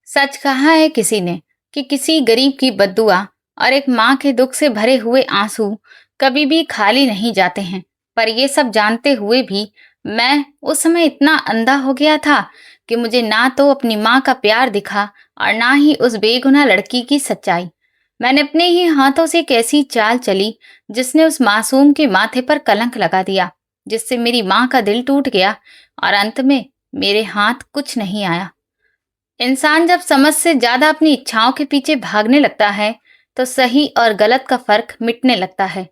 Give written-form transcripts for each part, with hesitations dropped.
सच कहा है किसी ने कि किसी गरीब की बद्दुआ और एक माँ के दुख से भरे हुए आंसू कभी भी खाली नहीं जाते हैं। पर ये सब जानते हुए भी मैं उस समय इतना अंधा हो गया था कि मुझे ना तो अपनी माँ का प्यार दिखा और ना ही उस बेगुनाह लड़की की सच्चाई। मैंने अपने ही हाथों से एक ऐसी चाल चली जिसने उस मासूम के माथे पर कलंक लगा दिया, जिससे मेरी माँ का दिल टूट गया और अंत में मेरे हाथ कुछ नहीं आया। इंसान जब समझ से ज्यादा अपनी इच्छाओं के पीछे भागने लगता है तो सही और गलत का फर्क मिटने लगता है।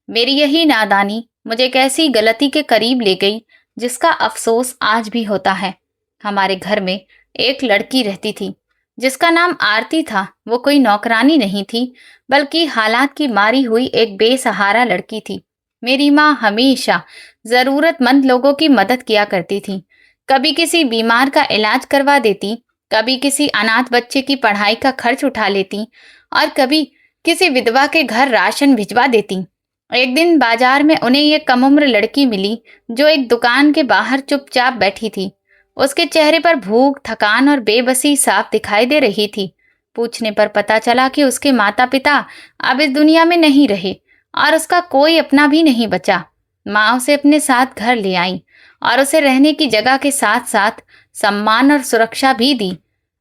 मेरी यही नादानी मुझे एक ऐसी गलती के करीब ले गई जिसका अफसोस आज भी होता है। हमारे घर में एक लड़की रहती थी जिसका नाम आरती था। वो कोई नौकरानी नहीं थी, बल्कि हालात की मारी हुई एक बेसहारा लड़की थी। मेरी माँ हमेशा जरूरतमंद लोगों की मदद किया करती थी। कभी किसी बीमार का इलाज करवा देती, कभी किसी अनाथ बच्चे की पढ़ाई का खर्च उठा लेती और कभी किसी विधवा के घर राशन भिजवा देती। एक दिन बाजार में उन्हें एक कम उम्र लड़की मिली जो एक दुकान के बाहर चुपचाप बैठी थी। उसके चेहरे पर भूख, थकान और बेबसी साफ दिखाई दे रही थी। पूछने पर पता चला कि उसके माता पिता अब इस दुनिया में नहीं रहे और उसका कोई अपना भी नहीं बचा। माँ उसे अपने साथ घर ले आई और उसे रहने की जगह के साथ साथ सम्मान और सुरक्षा भी दी।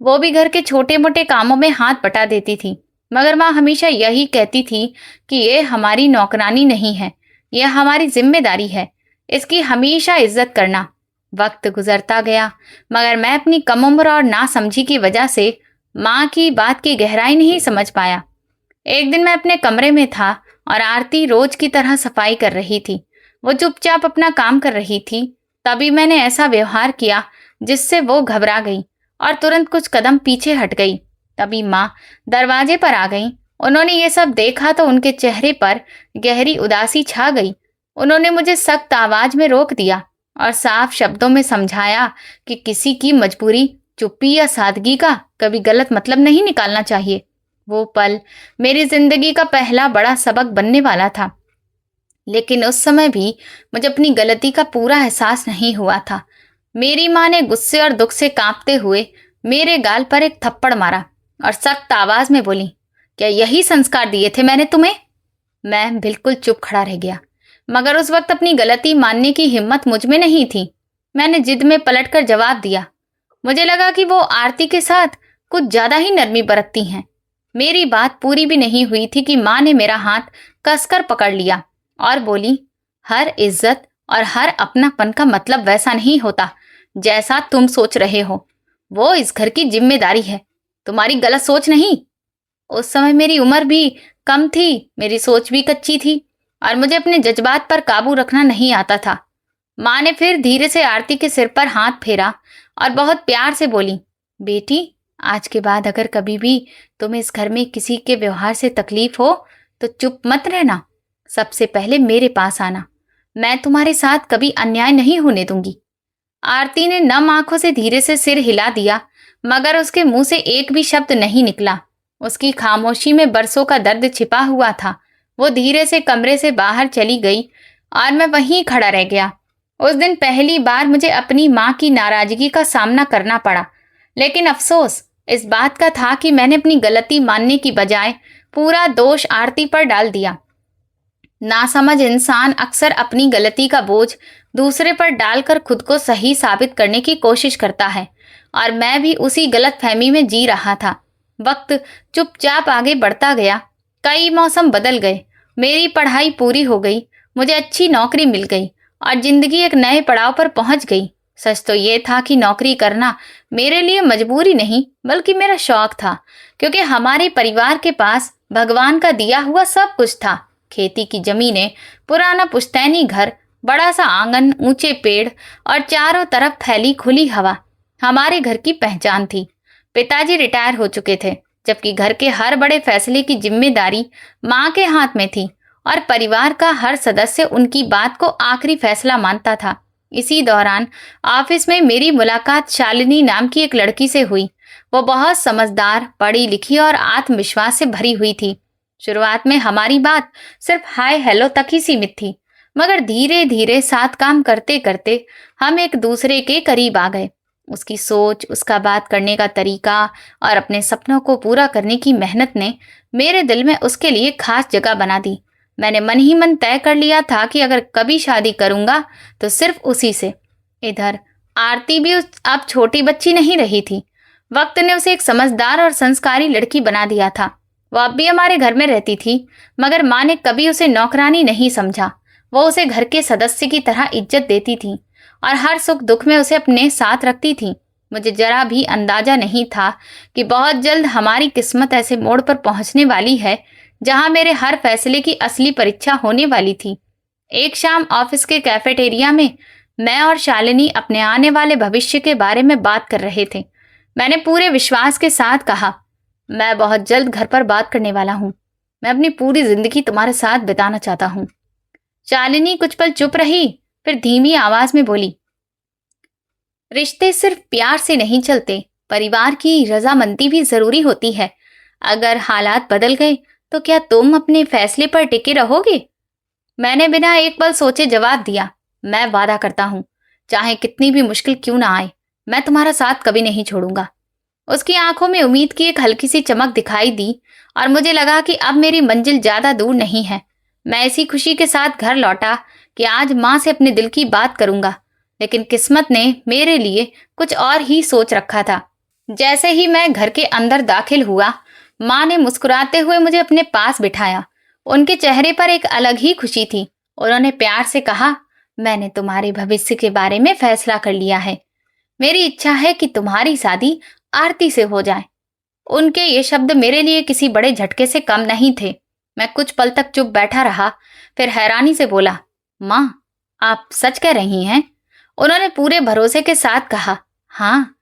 वो भी घर के छोटे मोटे कामों में हाथ बटा देती थी, मगर माँ हमेशा यही कहती थी कि ये हमारी नौकरानी नहीं है, यह हमारी जिम्मेदारी है, इसकी हमेशा इज्जत करना। वक्त गुजरता गया, मगर मैं अपनी कम उम्र और नासमझी की वजह से माँ की बात की गहराई नहीं समझ पाया। एक दिन मैं अपने कमरे में था और आरती रोज की तरह सफाई कर रही थी। वो चुपचाप अपना काम कर रही थी। तभी मैंने ऐसा व्यवहार किया जिससे वो घबरा गई और तुरंत कुछ कदम पीछे हट गई। तभी माँ दरवाजे पर आ गई। उन्होंने ये सब देखा तो उनके चेहरे पर गहरी उदासी छा गई। उन्होंने मुझे सख्त आवाज में रोक दिया और साफ शब्दों में समझाया कि किसी की मजबूरी, चुप्पी या सादगी का कभी गलत मतलब नहीं निकालना चाहिए। वो पल मेरी जिंदगी का पहला बड़ा सबक बनने वाला था, लेकिन उस समय भी मुझे अपनी गलती का पूरा एहसास नहीं हुआ था। मेरी माँ ने गुस्से और दुख से कांपते हुए मेरे गाल पर एक थप्पड़ मारा और सख्त आवाज में बोली, क्या यही संस्कार दिए थे मैंने तुम्हें? मैं बिल्कुल चुप खड़ा रह गया, मगर उस वक्त अपनी गलती मानने की हिम्मत मुझ में नहीं थी। मैंने जिद में पलटकर जवाब दिया। मुझे लगा कि वो आरती के साथ कुछ ज्यादा ही नरमी बरतती हैं। मेरी बात पूरी भी नहीं हुई थी कि माँ ने मेरा हाथ कसकर पकड़ लिया और बोली, हर इज्जत और हर अपनापन का मतलब वैसा नहीं होता जैसा तुम सोच रहे हो। वो इस घर की जिम्मेदारी है, तुम्हारी गलत सोच नहीं। उस समय मेरी उम्र भी कम थी, मेरी सोच भी कच्ची थी और मुझे अपने जज्बात पर काबू रखना नहीं आता था। माँ ने फिर धीरे से आरती के सिर पर हाथ फेरा और बहुत प्यार से बोली, बेटी, आज के बाद अगर कभी भी तुम्हें इस घर में किसी के व्यवहार से तकलीफ हो तो चुप मत रहना, सबसे पहले मेरे पास आना। मैं तुम्हारे साथ कभी अन्याय नहीं होने दूंगी। आरती ने नम आंखों से धीरे से सिर हिला दिया, मगर उसके मुंह से एक भी शब्द नहीं निकला। उसकी खामोशी में बरसों का दर्द छिपा हुआ था। वो धीरे से कमरे से बाहर चली गई और मैं वहीं खड़ा रह गया। उस दिन पहली बार मुझे अपनी माँ की नाराजगी का सामना करना पड़ा, लेकिन अफसोस इस बात का था कि मैंने अपनी गलती मानने की बजाय पूरा दोष आरती पर डाल दिया। नासमझ इंसान अक्सर अपनी गलती का बोझ दूसरे पर डालकर खुद को सही साबित करने की कोशिश करता है, और मैं भी उसी गलतफहमी में जी रहा था। वक्त चुपचाप आगे बढ़ता गया। कई मौसम बदल गए, मेरी पढ़ाई पूरी हो गई, मुझे अच्छी नौकरी मिल गई और जिंदगी एक नए पड़ाव पर पहुंच गई। सच तो ये था कि नौकरी करना मेरे लिए मजबूरी नहीं बल्कि मेरा शौक था, क्योंकि हमारे परिवार के पास भगवान का दिया हुआ सब कुछ था। खेती की जमीनें, पुराना पुश्तैनी घर, बड़ा सा आंगन, ऊंचे पेड़ और चारों तरफ फैली खुली हवा हमारे घर की पहचान थी। पिताजी रिटायर हो चुके थे, जबकि घर के हर बड़े फैसले की जिम्मेदारी माँ के हाथ में थी और परिवार का हर सदस्य उनकी बात को आखिरी फैसला मानता था। इसी दौरान ऑफिस में मेरी मुलाकात शालिनी नाम की एक लड़की से हुई। वो बहुत समझदार, पढ़ी लिखी और आत्मविश्वास से भरी हुई थी। शुरुआत में हमारी बात सिर्फ हाय हेलो तक ही सीमित थी, मगर धीरे धीरे साथ काम करते करते हम एक दूसरे के करीब आ गए। उसकी सोच, उसका बात करने का तरीका और अपने सपनों को पूरा करने की मेहनत ने मेरे दिल में उसके लिए खास जगह बना दी। मैंने मन ही मन तय कर लिया था कि अगर कभी शादी करूंगा तो सिर्फ उसी से। इधर आरती भी अब छोटी बच्ची नहीं रही थी। वक्त ने उसे एक समझदार और संस्कारी लड़की बना दिया था। वो अब भी हमारे घर में रहती थी, मगर माँ ने कभी उसे नौकरानी नहीं समझा। वो उसे घर के सदस्य की तरह इज्जत देती थी और हर सुख दुख में उसे अपने साथ रखती थी। मुझे जरा भी अंदाजा नहीं था कि बहुत जल्द हमारी किस्मत ऐसे मोड़ पर पहुंचने वाली है जहां मेरे हर फैसले की असली परीक्षा होने वाली थी। एक शाम ऑफिस के कैफेटेरिया में मैं और शालिनी अपने आने वाले भविष्य के बारे में बात कर रहे थे। मैंने पूरे विश्वास के साथ कहा, मैं बहुत जल्द घर पर बात करने वाला हूँ। मैं अपनी पूरी जिंदगी तुम्हारे साथ बिताना चाहता हूँ। शालिनी कुछ पल चुप रही, फिर धीमी आवाज में बोली, रिश्ते सिर्फ प्यार से नहीं चलते, परिवार की रजामंदी भी जरूरी होती है। अगर हालात बदल गए तो क्या तुम अपने फैसले पर टिके रहोगे? मैंने बिना एक पल सोचे जवाब दिया, मैं वादा करता हूँ, चाहे कितनी भी मुश्किल क्यों ना आए, मैं तुम्हारा साथ कभी नहीं छोड़ूंगा। उसकी आंखों में उम्मीद की एक हल्की सी चमक दिखाई दी और मुझे लगा कि अब मेरी मंजिल ज्यादा दूर नहीं है। मैं इसी खुशी के साथ घर लौटा कि आज माँ से अपने दिल की बात करूंगा, लेकिन किस्मत ने मेरे लिए कुछ और ही सोच रखा था। जैसे ही मैं घर के अंदर दाखिल हुआ, माँ ने मुस्कुराते हुए मुझे अपने पास बिठाया। उनके चेहरे पर एक अलग ही खुशी थी। उन्होंने प्यार से कहा, मैंने तुम्हारे भविष्य के बारे में फैसला कर लिया है। मेरी इच्छा है कि तुम्हारी शादी आरती से हो जाए। उनके ये शब्द मेरे लिए किसी बड़े झटके से कम नहीं थे। मैं कुछ पल तक चुप बैठा रहा, फिर हैरानी से बोला, माँ, आप सच कह रही हैं? उन्होंने पूरे भरोसे के साथ कहा, हाँ,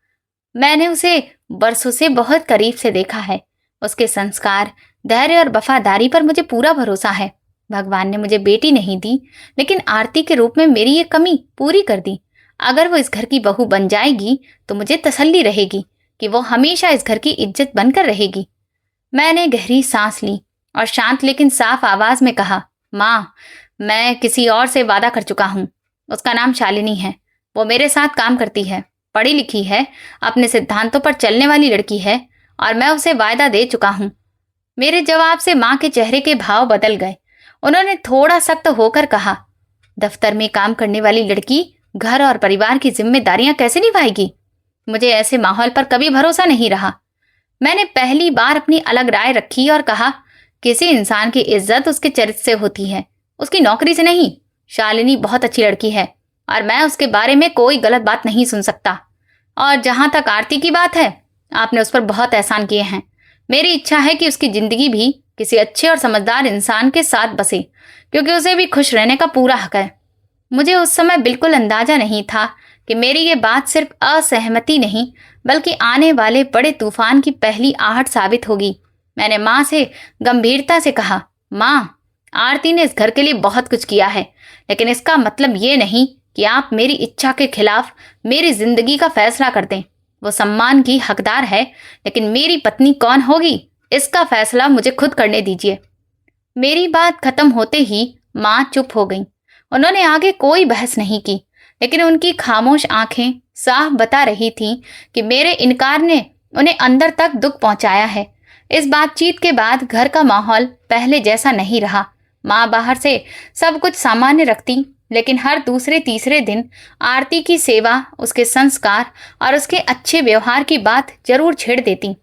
मैंने उसे बरसों से बहुत करीब से देखा है। उसके संस्कार, धैर्य और वफादारी पर मुझे पूरा भरोसा है। भगवान ने मुझे बेटी नहीं दी, लेकिन आरती के रूप में मेरी ये कमी पूरी कर दी। अगर वो इस घर की बहू बन जाएगी तो मुझे तसल्ली रहेगी कि वो हमेशा इस घर की इज्जत बनकर रहेगी। मैंने गहरी सांस ली और शांत लेकिन साफ आवाज में कहा, माँ, मैं किसी और से वादा कर चुका हूँ। उसका नाम शालिनी है। वो मेरे साथ काम करती है, पढ़ी लिखी है, अपने सिद्धांतों पर चलने वाली लड़की है और मैं उसे वायदा दे चुका हूँ। मेरे जवाब से माँ के चेहरे के भाव बदल गए। उन्होंने थोड़ा सख्त होकर कहा, दफ्तर में काम करने वाली लड़की घर और परिवार की जिम्मेदारियां कैसे निभाएगी? मुझे ऐसे माहौल पर कभी भरोसा नहीं रहा। मैंने पहली बार अपनी अलग राय रखी और कहा, किसी इंसान की इज्जत उसके चरित्र से होती है, उसकी नौकरी से नहीं। शालिनी बहुत अच्छी लड़की है और मैं उसके बारे में कोई गलत बात नहीं सुन सकता। और जहां तक आरती की बात है, आपने उस पर बहुत एहसान किए हैं। मेरी इच्छा है कि उसकी जिंदगी भी किसी अच्छे और समझदार इंसान के साथ बसे, क्योंकि उसे भी खुश रहने का पूरा हक है। मुझे उस समय बिल्कुल अंदाजा नहीं था कि मेरी ये बात सिर्फ असहमति नहीं, बल्कि आने वाले बड़े तूफान की पहली आहट साबित होगी। मैंने माँ से गंभीरता से कहा, माँ, आरती ने इस घर के लिए बहुत कुछ किया है, लेकिन इसका मतलब ये नहीं कि आप मेरी इच्छा के खिलाफ मेरी जिंदगी का फैसला कर दें। वो सम्मान की हकदार है, लेकिन मेरी पत्नी कौन होगी, इसका फैसला मुझे खुद करने दीजिए। मेरी बात खत्म होते ही माँ चुप हो गई। उन्होंने आगे कोई बहस नहीं की, लेकिन उनकी खामोश आंखें साफ बता रही थीं कि मेरे इनकार ने उन्हें अंदर तक दुख पहुंचाया है। इस बातचीत के बाद घर का माहौल पहले जैसा नहीं रहा। माँ बाहर से सब कुछ सामान्य रखती, लेकिन हर दूसरे तीसरे दिन आरती की सेवा, उसके संस्कार और उसके अच्छे व्यवहार की बात जरूर छेड़ देती।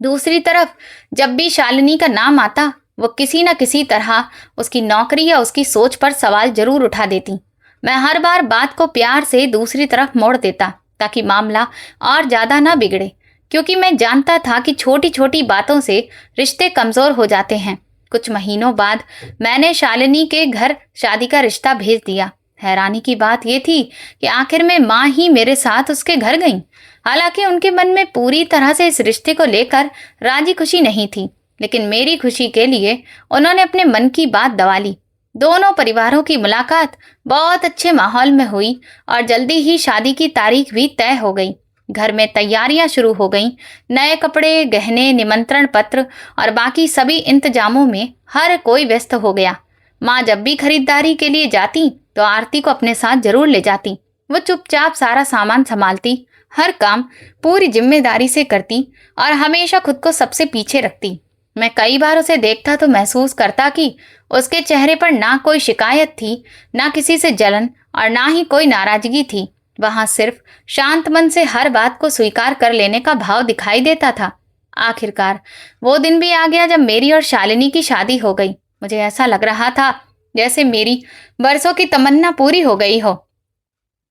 दूसरी तरफ जब भी शालिनी का नाम आता, वो किसी न किसी तरह उसकी नौकरी या उसकी सोच पर सवाल जरूर उठा देती। मैं हर बार बात को प्यार से दूसरी तरफ मोड़ देता ताकि मामला और ज्यादा ना बिगड़े, क्योंकि मैं जानता था कि छोटी छोटी बातों से रिश्ते कमजोर हो जाते हैं। कुछ महीनों बाद मैंने शालिनी के घर शादी का रिश्ता भेज दिया। हैरानी की बात यह थी कि आखिर में माँ ही मेरे साथ उसके घर गईं। हालांकि उनके मन में पूरी तरह से इस रिश्ते को लेकर राजी खुशी नहीं थी, लेकिन मेरी खुशी के लिए उन्होंने अपने मन की बात दबा ली। दोनों परिवारों की मुलाकात बहुत अच्छे माहौल में हुई और जल्दी ही शादी की तारीख भी तय हो गई। घर में तैयारियां शुरू हो गईं। नए कपड़े, गहने, निमंत्रण पत्र और बाकी सभी इंतजामों में हर कोई व्यस्त हो गया। माँ जब भी खरीदारी के लिए जाती तो आरती को अपने साथ जरूर ले जाती। वो चुपचाप सारा सामान संभालती हर काम पूरी जिम्मेदारी से करती और हमेशा खुद को सबसे पीछे रखती। मैं कई बार उसे देखता तो महसूस करता कि उसके चेहरे पर ना कोई शिकायत थी, ना किसी से जलन और ना ही कोई नाराजगी थी। वहां सिर्फ शांत मन से हर बात को स्वीकार कर लेने का भाव दिखाई देता था। आखिरकार वो दिन भी आ गया जब मेरी और शालिनी की शादी हो गई। मुझे ऐसा लग रहा था जैसे मेरी बरसों की तमन्ना पूरी हो गई हो।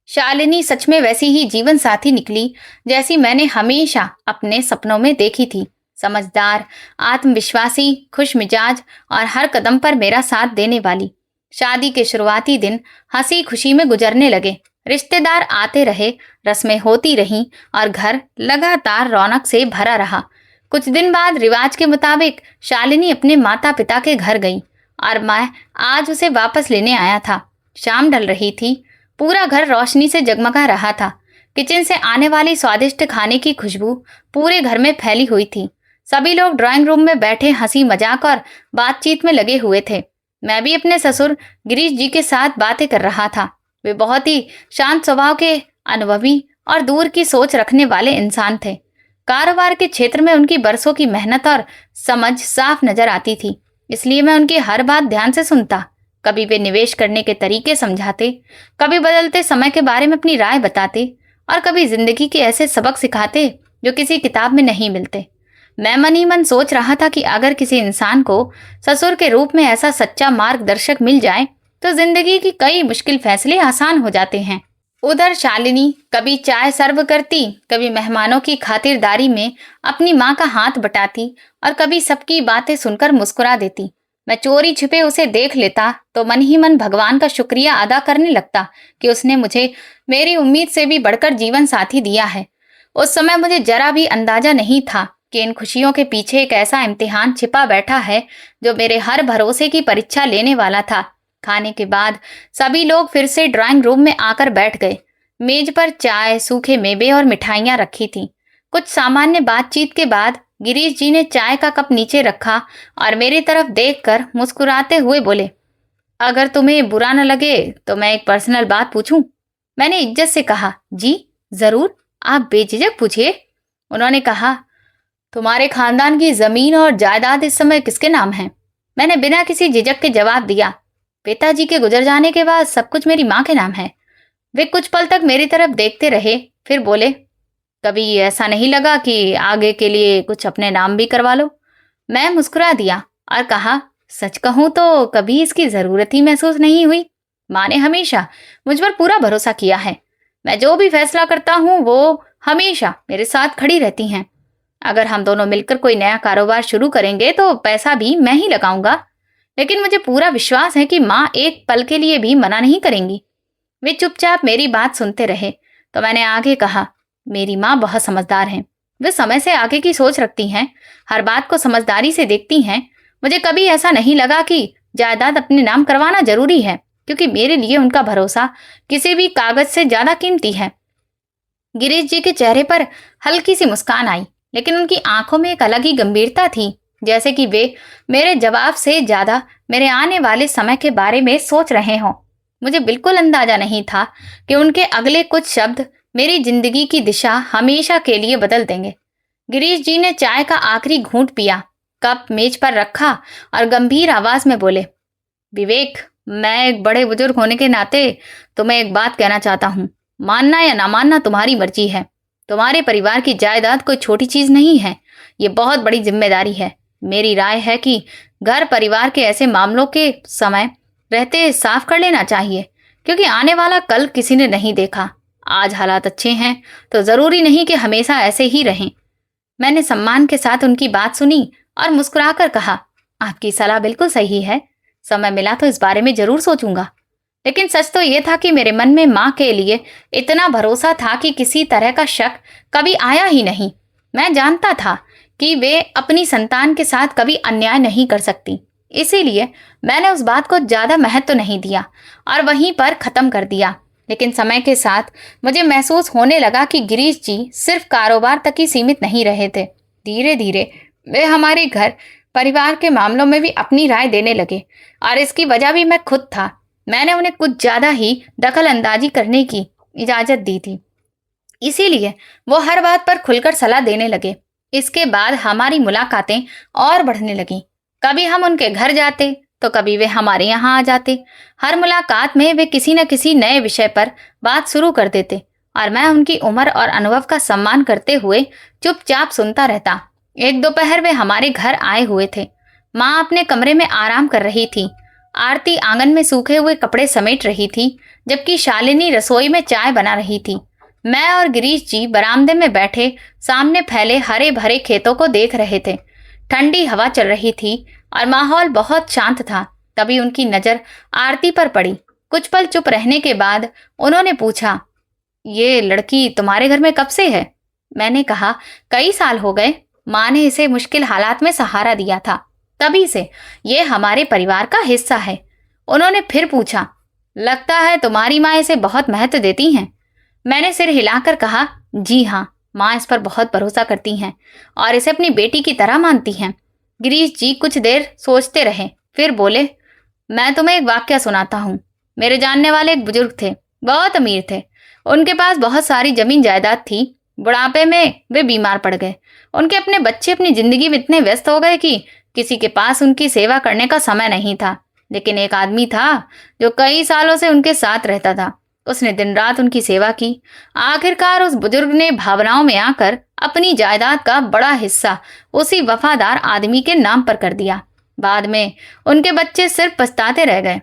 शालिनी सच में वैसी ही जीवन साथी निकली जैसी मैंने हमेशा अपने सपनों में देखी थी। समझदार, आत्मविश्वासी, खुश मिजाज और हर कदम पर मेरा साथ देने वाली। शादी के शुरुआती दिन हंसी खुशी में गुजरने लगे। रिश्तेदार आते रहे, रस्में होती रहीं और घर लगातार रौनक से भरा रहा। कुछ दिन बाद रिवाज के मुताबिक शालिनी अपने माता पिता के घर गई और मैं आज उसे वापस लेने आया था। शाम ढल रही थी। पूरा घर रोशनी से जगमगा रहा था। किचन से आने वाली स्वादिष्ट खाने की खुशबू पूरे घर में फैली हुई थी। सभी लोग ड्राइंग रूम में बैठे हंसी मजाक और बातचीत में लगे हुए थे। मैं भी अपने ससुर गिरीश जी के साथ बातें कर रहा था। वे बहुत ही शांत स्वभाव के, अनुभवी और दूर की सोच रखने वाले इंसान थे। कारोबार के क्षेत्र में उनकी बरसों की मेहनत और समझ साफ नजर आती थी, इसलिए मैं उनकी हर बात ध्यान से सुनता। कभी वे निवेश करने के तरीके समझाते, कभी बदलते समय के बारे में अपनी राय बताते और कभी जिंदगी के ऐसे सबक सिखाते जो किसी किताब में नहीं मिलते। मैं मन ही मन सोच रहा था कि अगर किसी इंसान को ससुर के रूप में ऐसा सच्चा मार्गदर्शक मिल जाए तो जिंदगी की कई मुश्किल फैसले आसान हो जाते हैं। उधर शालिनी कभी चाय सर्व करती, कभी मेहमानों की खातिरदारी में अपनी माँ का हाथ बटाती और कभी सबकी बातें सुनकर मुस्कुरा देती। मैं चोरी छिपे उसे देख लेता तो मन ही मन भगवान का शुक्रिया अदा करने लगता कि उसने मुझे मेरी उम्मीद से भी बढ़कर जीवन साथी दिया है। उस समय मुझे जरा भी अंदाजा नहीं था कि इन खुशियों के पीछे एक ऐसा इम्तिहान छिपा बैठा है जो मेरे हर भरोसे की परीक्षा लेने वाला था। खाने के बाद सभी लोग फिर से ड्राइंग रूम में आकर बैठ गए। मेज पर चाय, सूखे मेवे और मिठाइयाँ रखी थीं। कुछ सामान्य बातचीत के बाद गिरीश जी ने चाय का कप नीचे रखा और मेरी तरफ देखकर मुस्कुराते हुए बोले, अगर तुम्हें बुरा न लगे तो मैं एक पर्सनल बात पूछूं? मैंने इज्जत से कहा, जी जरूर, आप बेझिझक पूछिए। उन्होंने कहा, तुम्हारे खानदान की जमीन और जायदाद इस समय किसके नाम है? मैंने बिना किसी झिझक के जवाब दिया, पिताजी के गुजर जाने के बाद सब कुछ मेरी माँ के नाम है। वे कुछ पल तक मेरी तरफ देखते रहे, फिर बोले, कभी ऐसा नहीं लगा कि आगे के लिए कुछ अपने नाम भी करवा लो? मैं मुस्कुरा दिया और कहा, सच कहूं तो कभी इसकी जरूरत ही महसूस नहीं हुई। माँ ने हमेशा मुझ पर पूरा भरोसा किया है। मैं जो भी फैसला करता हूँ वो हमेशा मेरे साथ खड़ी रहती हैं। अगर हम दोनों मिलकर कोई नया कारोबार शुरू करेंगे तो पैसा भी मैं ही लगाऊंगा, लेकिन मुझे पूरा विश्वास है कि माँ एक पल के लिए भी मना नहीं करेंगी। वे चुपचाप मेरी बात सुनते रहे तो मैंने आगे कहा, मेरी माँ बहुत समझदार हैं। वे समय से आगे की सोच रखती हैं, हर बात को समझदारी से देखती हैं। मुझे कभी ऐसा नहीं लगा कि जायदाद अपने नाम करवाना जरूरी है, क्योंकि मेरे लिए उनका भरोसा किसी भी कागज से ज्यादा कीमती है। गिरीश जी के चेहरे पर हल्की सी मुस्कान आई, लेकिन उनकी आंखों में एक अलग ही गंभीरता थी, जैसे कि वे मेरे जवाब से ज्यादा मेरे आने वाले समय के बारे में सोच रहे हों। मुझे बिल्कुल अंदाजा नहीं था कि उनके अगले कुछ शब्द मेरी जिंदगी की दिशा हमेशा के लिए बदल देंगे। गिरीश जी ने चाय का आखिरी घूंट पिया, कप मेज पर रखा और गंभीर आवाज में बोले, विवेक, मैं एक बड़े बुजुर्ग होने के नाते तुम्हें एक बात कहना चाहता हूँ। मानना या ना मानना तुम्हारी मर्जी है। तुम्हारे परिवार की जायदाद कोई छोटी चीज नहीं है, ये बहुत बड़ी जिम्मेदारी है। मेरी राय है कि घर परिवार के ऐसे मामलों के समय रहते साफ कर लेना चाहिए, क्योंकि आने वाला कल किसी ने नहीं देखा। आज हालात अच्छे हैं तो जरूरी नहीं कि हमेशा ऐसे ही रहें। मैंने सम्मान के साथ उनकी बात सुनी और मुस्कुराकर कहा, आपकी सलाह बिल्कुल सही है, समय मिला तो इस बारे में जरूर सोचूंगा। लेकिन सच तो यह था कि मेरे मन में माँ के लिए इतना भरोसा था कि किसी तरह का शक कभी आया ही नहीं। मैं जानता था कि वे अपनी संतान के साथ कभी अन्याय नहीं कर सकती, इसीलिए मैंने उस बात को ज्यादा महत्व नहीं दिया और वहीं पर खत्म कर दिया। लेकिन समय के साथ मुझे महसूस होने लगा कि गिरीश जी सिर्फ कारोबार तक ही सीमित नहीं रहे थे। धीरे धीरे वे हमारे घर परिवार के मामलों में भी अपनी राय देने लगे, और इसकी वजह भी मैं खुद था। मैंने उन्हें कुछ ज्यादा ही दखल अंदाजी करने की इजाजत दी थी। इसीलिए वो हर बात पर खुलकर सलाह देने लगे। इसके बाद हमारी मुलाकातें और बढ़ने लगी। कभी हम उनके घर जाते तो कभी वे हमारे यहाँ आ जाते। हर मुलाकात में वे किसी न किसी नए विषय पर बात शुरू कर देते और मैं उनकी उम्र और अनुभव का सम्मान करते हुए चुपचाप सुनता रहता। एक दोपहर वे हमारे घर आए हुए थे। माँ अपने कमरे में आराम कर रही थी। आरती आंगन में सूखे हुए कपड़े समेट रही थी, जबकि शालिनी रसोई में चाय बना रही थी। मैं और गिरीश जी बरामदे में बैठे सामने फैले हरे भरे खेतों को देख रहे थे। ठंडी हवा चल रही थी और माहौल बहुत शांत था। तभी उनकी नजर आरती पर पड़ी। कुछ पल चुप रहने के बाद उन्होंने पूछा, ये लड़की तुम्हारे घर में कब से है? मैंने कहा, कई साल हो गए। माँ ने इसे मुश्किल हालात में सहारा दिया था, तभी से ये हमारे परिवार का हिस्सा है। उन्होंने फिर पूछा, लगता है तुम्हारी माँ इसे बहुत महत्व देती हैं। मैंने सिर हिलाकर कहा, जी हाँ, माँ इस पर बहुत भरोसा करती हैं और इसे अपनी बेटी की तरह मानती हैं। गिरीश जी कुछ देर सोचते रहे, फिर बोले, मैं तुम्हें एक वाक्य सुनाता हूँ। मेरे जानने वाले एक बुजुर्ग थे, बहुत अमीर थे। उनके पास बहुत सारी जमीन जायदाद थी। बुढ़ापे में वे बीमार पड़ गए। उनके अपने बच्चे अपनी जिंदगी में इतने व्यस्त हो गए कि किसी के पास उनकी सेवा करने का समय नहीं था। लेकिन एक आदमी था जो कई सालों से उनके साथ रहता था। उसने दिन रात उनकी सेवा की। आखिरकार उस बुजुर्ग ने भावनाओं में आकर अपनी जायदाद का बड़ा हिस्सा उसी वफादार आदमी के नाम पर कर दिया। बाद में उनके बच्चे सिर्फ पछताते रह गए।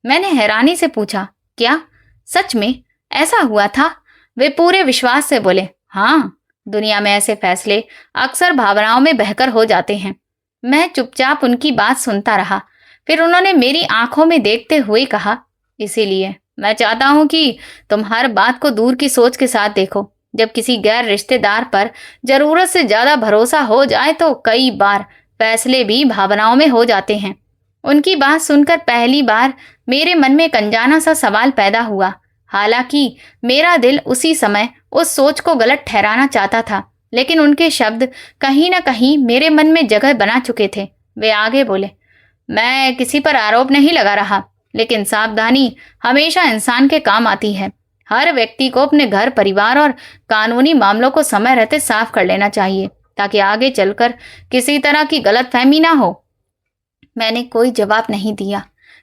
मैंने हैरानी से पूछा, क्या सच में ऐसा हुआ था? वे पूरे विश्वास से बोले, हाँ, दुनिया में ऐसे फैसले अक्सर भावनाओं में बहकर हो जाते हैं। मैं चुपचाप उनकी बात सुनता रहा। फिर उन्होंने मेरी आंखों में देखते हुए कहा, इसीलिए मैं चाहता हूं कि तुम हर बात को दूर की सोच के साथ देखो। जब किसी गैर रिश्तेदार पर जरूरत से ज्यादा भरोसा हो जाए तो कई बार फैसले भी भावनाओं में हो जाते हैं। उनकी बात सुनकर पहली बार मेरे मन में एक अनजाना सा सवाल पैदा हुआ। हालांकि मेरा दिल उसी समय उस सोच को गलत ठहराना चाहता था, लेकिन उनके शब्द कहीं ना कहीं मेरे मन में जगह बना चुके थे। वे आगे बोले, मैं किसी पर आरोप नहीं लगा रहा, लेकिन सावधानी हमेशा इंसान के काम आती है। हर व्यक्ति को अपने घर, परिवार और कानूनी मामलों को समय रहते साफ कर लेना चाहिए, ताकि आगे चलकर किसी तरह की गलतफहमी ना हो। मैंने कोई जवाब नहीं दिया।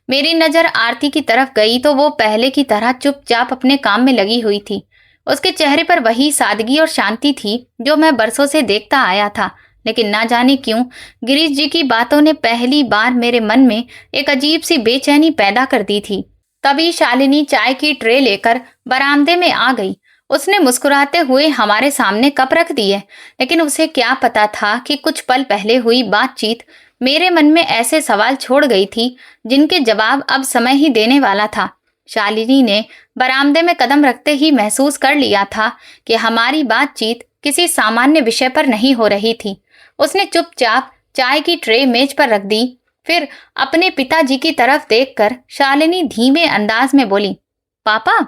मेरी नजर आरती की तरफ गई तो वो पहले की तरह चुपचाप अपने काम में लगी हुई थी। उसके चेहरे पर वही सादगी और शांति थी जो मैं बरसों से देखता आया था। लेकिन ना जाने क्यों गिरीश जी की बातों ने पहली बार मेरे मन में एक अजीब सी बेचैनी पैदा कर दी थी। तभी शालिनी चाय की ट्रे लेकर बरामदे में आ गई। उसने मुस्कुराते हुए हमारे सामने कप रख दिए, लेकिन उसे क्या पता था कि कुछ पल पहले हुई बातचीत मेरे मन में ऐसे सवाल छोड़ गई थी जिनके जवाब अब समय ही देने वाला था। शालिनी ने बरामदे में कदम रखते ही महसूस कर लिया था कि हमारी बातचीत किसी सामान्य विषय पर नहीं हो रही थी। उसने चुपचाप चाय की ट्रे मेज पर रख दी। फिर अपने पिताजी की तरफ देखकर शालिनी धीमे अंदाज में बोली, पापा,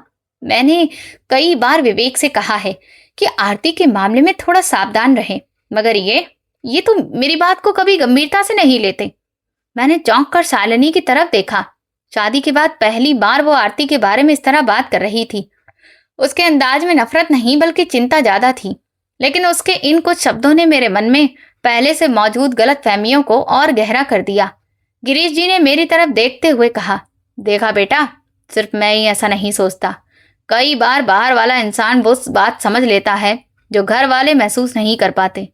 मैंने कई बार विवेक से कहा है कि आरती के मामले में थोड़ा सावधान रहे, मगर ये तो मेरी बात को कभी गंभीरता से नहीं लेते। मैंने चौंक कर शालिनी की तरफ देखा। शादी के बाद पहली बार वो आरती के बारे में इस तरह बात कर रही थी। उसके अंदाज में नफरत नहीं बल्कि चिंता ज्यादा थी। लेकिन उसके इन कुछ शब्दों ने मेरे मन में पहले से मौजूद गलतफहमियों को और गहरा कर दिया। गिरीश जी ने मेरी तरफ देखते हुए कहा, देखा बेटा, सिर्फ मैं ही ऐसा नहीं सोचता। कई बार बाहर वाला इंसान वो बात समझ लेता है जो घर वाले महसूस नहीं कर पाते।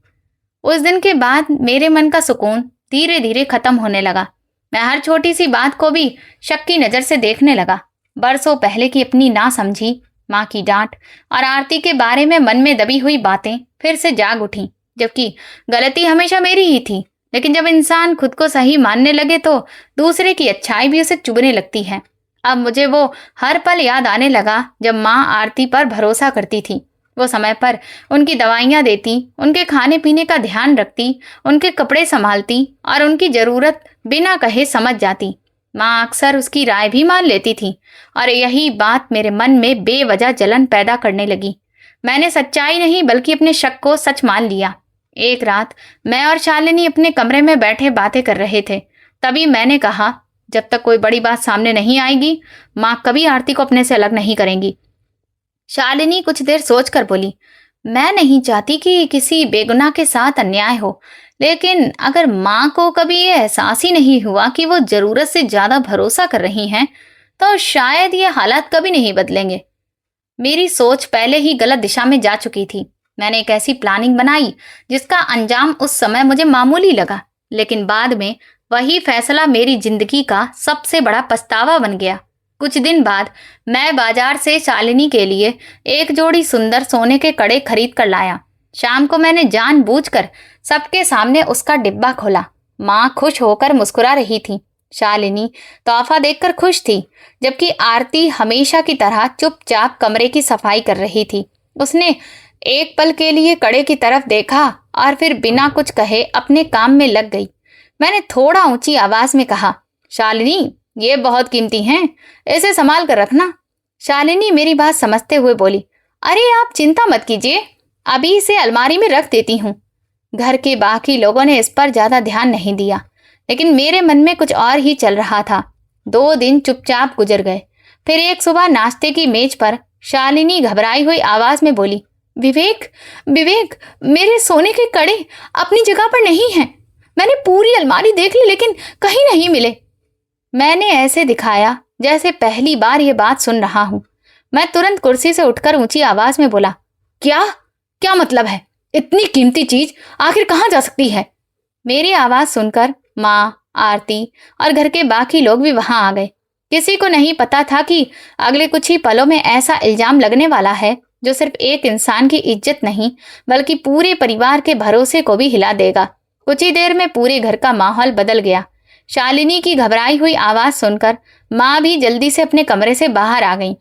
उस दिन के बाद मेरे मन का सुकून धीरे धीरे खत्म होने लगा। मैं हर छोटी सी बात को भी शक की नजर से देखने लगा। बरसों पहले की अपनी ना समझी माँ की डांट और आरती के बारे में मन में दबी हुई बातें फिर से जाग उठी, जबकि गलती हमेशा मेरी ही थी। लेकिन जब इंसान खुद को सही मानने लगे तो दूसरे की अच्छाई भी उसे चुभने लगती है। अब मुझे वो हर पल याद आने लगा जब माँ आरती पर भरोसा करती थी। वो समय पर उनकी दवाइयाँ देती, उनके खाने पीने का ध्यान रखती, उनके कपड़े संभालती और उनकी जरूरत बिना कहे समझ जाती। माँ अक्सर उसकी राय भी मान लेती थी और यही बात मेरे मन में बेवजह जलन पैदा करने लगी। मैंने सच्चाई नहीं बल्कि अपने शक को सच मान लिया। एक रात मैं और शालिनी अपने कमरे में बैठे बातें कर रहे थे। तभी मैंने कहा, जब तक कोई बड़ी बात सामने नहीं आएगी, माँ कभी आरती को अपने से अलग नहीं करेंगी। शालिनी कुछ देर सोचकर बोली, मैं नहीं चाहती कि किसी बेगुनाह के साथ अन्याय हो, लेकिन अगर माँ को कभी ये एहसास ही नहीं हुआ कि वो जरूरत से ज्यादा भरोसा कर रही हैं, तो शायद ये हालात कभी नहीं बदलेंगे। मेरी सोच पहले ही गलत दिशा में जा चुकी थी। मैंने एक ऐसी प्लानिंग बनाई जिसका अंजाम उस समय मुझे मामूली लगा, लेकिन बाद में वही फैसला मेरी जिंदगी का सबसे बड़ा पछतावा बन गया। कुछ दिन बाद मैं बाजार से शालिनी के लिए एक जोड़ी सुंदर सोने के कड़े खरीद कर लाया। शाम को मैंने जानबूझकर सबके सामने उसका डिब्बा खोला। माँ खुश होकर मुस्कुरा रही थी। शालिनी तोहफा देखकर खुश थी, जबकि आरती हमेशा की तरह चुपचाप कमरे की सफाई कर रही थी। उसने एक पल के लिए कड़े की तरफ देखा और फिर बिना कुछ कहे अपने काम में लग गई। मैंने थोड़ा ऊंची आवाज में कहा, शालिनी, ये बहुत कीमती हैं, इसे संभाल कर रखना। शालिनी मेरी बात समझते हुए बोली, अरे आप चिंता मत कीजिए, अभी इसे अलमारी में रख देती हूँ। घर के बाकी लोगों ने इस पर ज्यादा ध्यान नहीं दिया, लेकिन मेरे मन में कुछ और ही चल रहा था। 2 दिन चुपचाप गुजर गए। फिर एक सुबह नाश्ते की मेज पर शालिनी घबराई हुई आवाज में बोली, विवेक, विवेक, मेरे सोने के कड़े अपनी जगह पर नहीं हैं। मैंने पूरी अलमारी देख ली, लेकिन कहीं नहीं मिले। मैंने ऐसे दिखाया जैसे पहली बार ये बात सुन रहा हूं। मैं तुरंत कुर्सी से उठकर ऊंची आवाज में बोला, क्या क्या मतलब है? इतनी कीमती चीज आखिर कहाँ जा सकती है? मेरी आवाज सुनकर माँ, आरती और घर के बाकी लोग भी वहां आ गए। किसी को नहीं पता था कि अगले कुछ ही पलों में ऐसा इल्जाम लगने वाला है जो सिर्फ एक इंसान की इज्जत नहीं, बल्कि पूरे परिवार के भरोसे को भी हिला देगा। कुछ ही देर में पूरे घर का माहौल बदल गया। शालिनी की घबराई हुई आवाज सुनकर माँ भी जल्दी से अपने कमरे से बाहर आ गईं।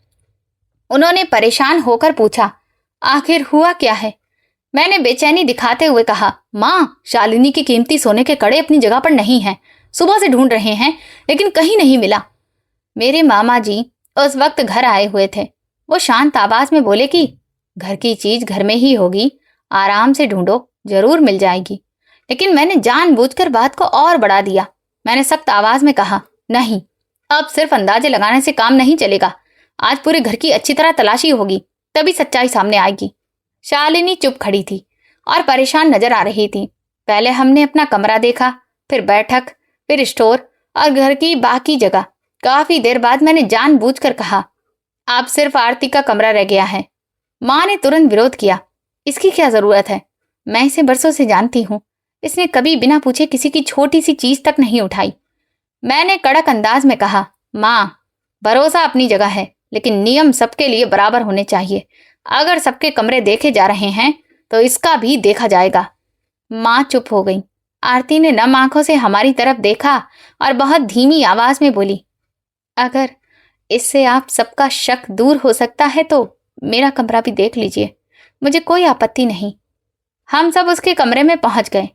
उन्होंने परेशान होकर पूछा, आखिर हुआ क्या है? मैंने बेचैनी दिखाते हुए कहा, माँ, शालिनी की कीमती सोने के कड़े अपनी जगह पर नहीं हैं। सुबह से ढूंढ रहे हैं, लेकिन कहीं नहीं मिला। मेरे मामा जी उस वक्त घर आए हुए थे। वो शांत आवाज में बोले कि घर की चीज घर में ही होगी, आराम से ढूंढो, जरूर मिल जाएगी। लेकिन मैंने जानबूझकर बात को और बढ़ा दिया। मैंने सख्त आवाज में कहा, नहीं, अब सिर्फ अंदाजे लगाने से काम नहीं चलेगा। आज पूरे घर की अच्छी तरह तलाशी होगी, तभी सच्चाई सामने आएगी। शालिनी चुप खड़ी थी और परेशान नजर आ रही थी। पहले हमने अपना कमरा देखा, फिर बैठक, फिर स्टोर और घर की बाकी जगह। काफी देर बाद मैंने जानबूझकर कहा, अब सिर्फ आरती का कमरा रह गया है। माँ ने तुरंत विरोध किया, इसकी क्या जरूरत है? मैं इसे बरसों से जानती हूँ। इसने कभी बिना पूछे किसी की छोटी सी चीज तक नहीं उठाई। मैंने कड़क अंदाज में कहा, माँ, भरोसा अपनी जगह है, लेकिन नियम सबके लिए बराबर होने चाहिए। अगर सबके कमरे देखे जा रहे हैं तो इसका भी देखा जाएगा। माँ चुप हो गई। आरती ने नम आंखों से हमारी तरफ देखा और बहुत धीमी आवाज में बोली, अगर इससे आप सबका शक दूर हो सकता है तो मेरा कमरा भी देख लीजिए, मुझे कोई आपत्ति नहीं। हम सब उसके कमरे में पहुंच गए।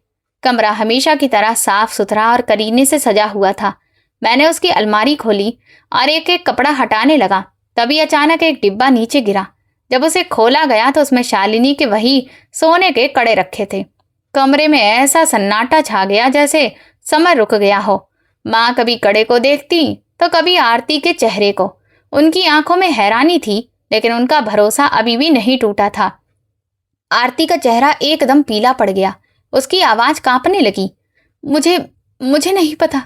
कमरा हमेशा की तरह साफ सुथरा और करीने से सजा हुआ था। मैंने उसकी अलमारी खोली और एक एक कपड़ा हटाने लगा। तभी अचानक एक डिब्बा नीचे गिरा। जब उसे खोला गया तो उसमें शालिनी के वही सोने के कड़े रखे थे। कमरे में ऐसा सन्नाटा छा गया जैसे समय रुक गया हो। माँ कभी कड़े को देखती तो कभी आरती के चेहरे को। उनकी आंखों में हैरानी थी, लेकिन उनका भरोसा अभी भी नहीं टूटा था। आरती का चेहरा एकदम पीला पड़ गया। उसकी आवाज कांपने लगी, मुझे मुझे नहीं पता,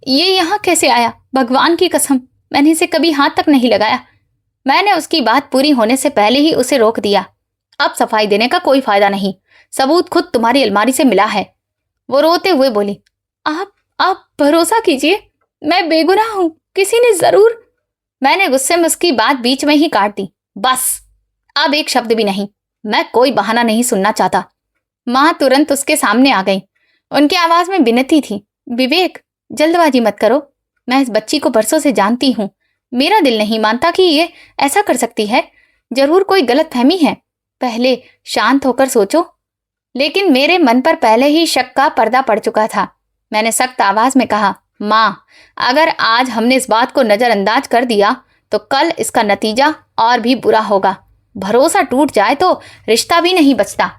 ये यहाँ कैसे आया? भगवान की कसम, मैंने इसे कभी हाथ तक नहीं लगाया। मैंने उसकी बात पूरी होने से पहले ही उसे रोक दिया। अब सफाई देने का कोई फायदा नहीं, सबूत खुद तुम्हारी अलमारी से मिला है। वो रोते हुए बोली, आप भरोसा कीजिए, मैं बेगुनाह हूं, किसी ने जरूर। मैंने गुस्से में उसकी बात बीच में ही काट दी। बस, अब एक शब्द भी नहीं, मैं कोई बहाना नहीं सुनना चाहता। माँ तुरंत उसके सामने आ गई। उनकी आवाज में विनती थी, विवेक, जल्दबाजी मत करो। मैं इस बच्ची को बरसों से जानती हूँ। मेरा दिल नहीं मानता कि ये ऐसा कर सकती है। जरूर कोई गलतफहमी है, पहले शांत होकर सोचो। लेकिन मेरे मन पर पहले ही शक का पर्दा पड़ चुका था। मैंने सख्त आवाज में कहा, माँ, अगर आज हमने इस बात को नजरअंदाज कर दिया तो कल इसका नतीजा और भी बुरा होगा। भरोसा टूट जाए तो रिश्ता भी नहीं बचता।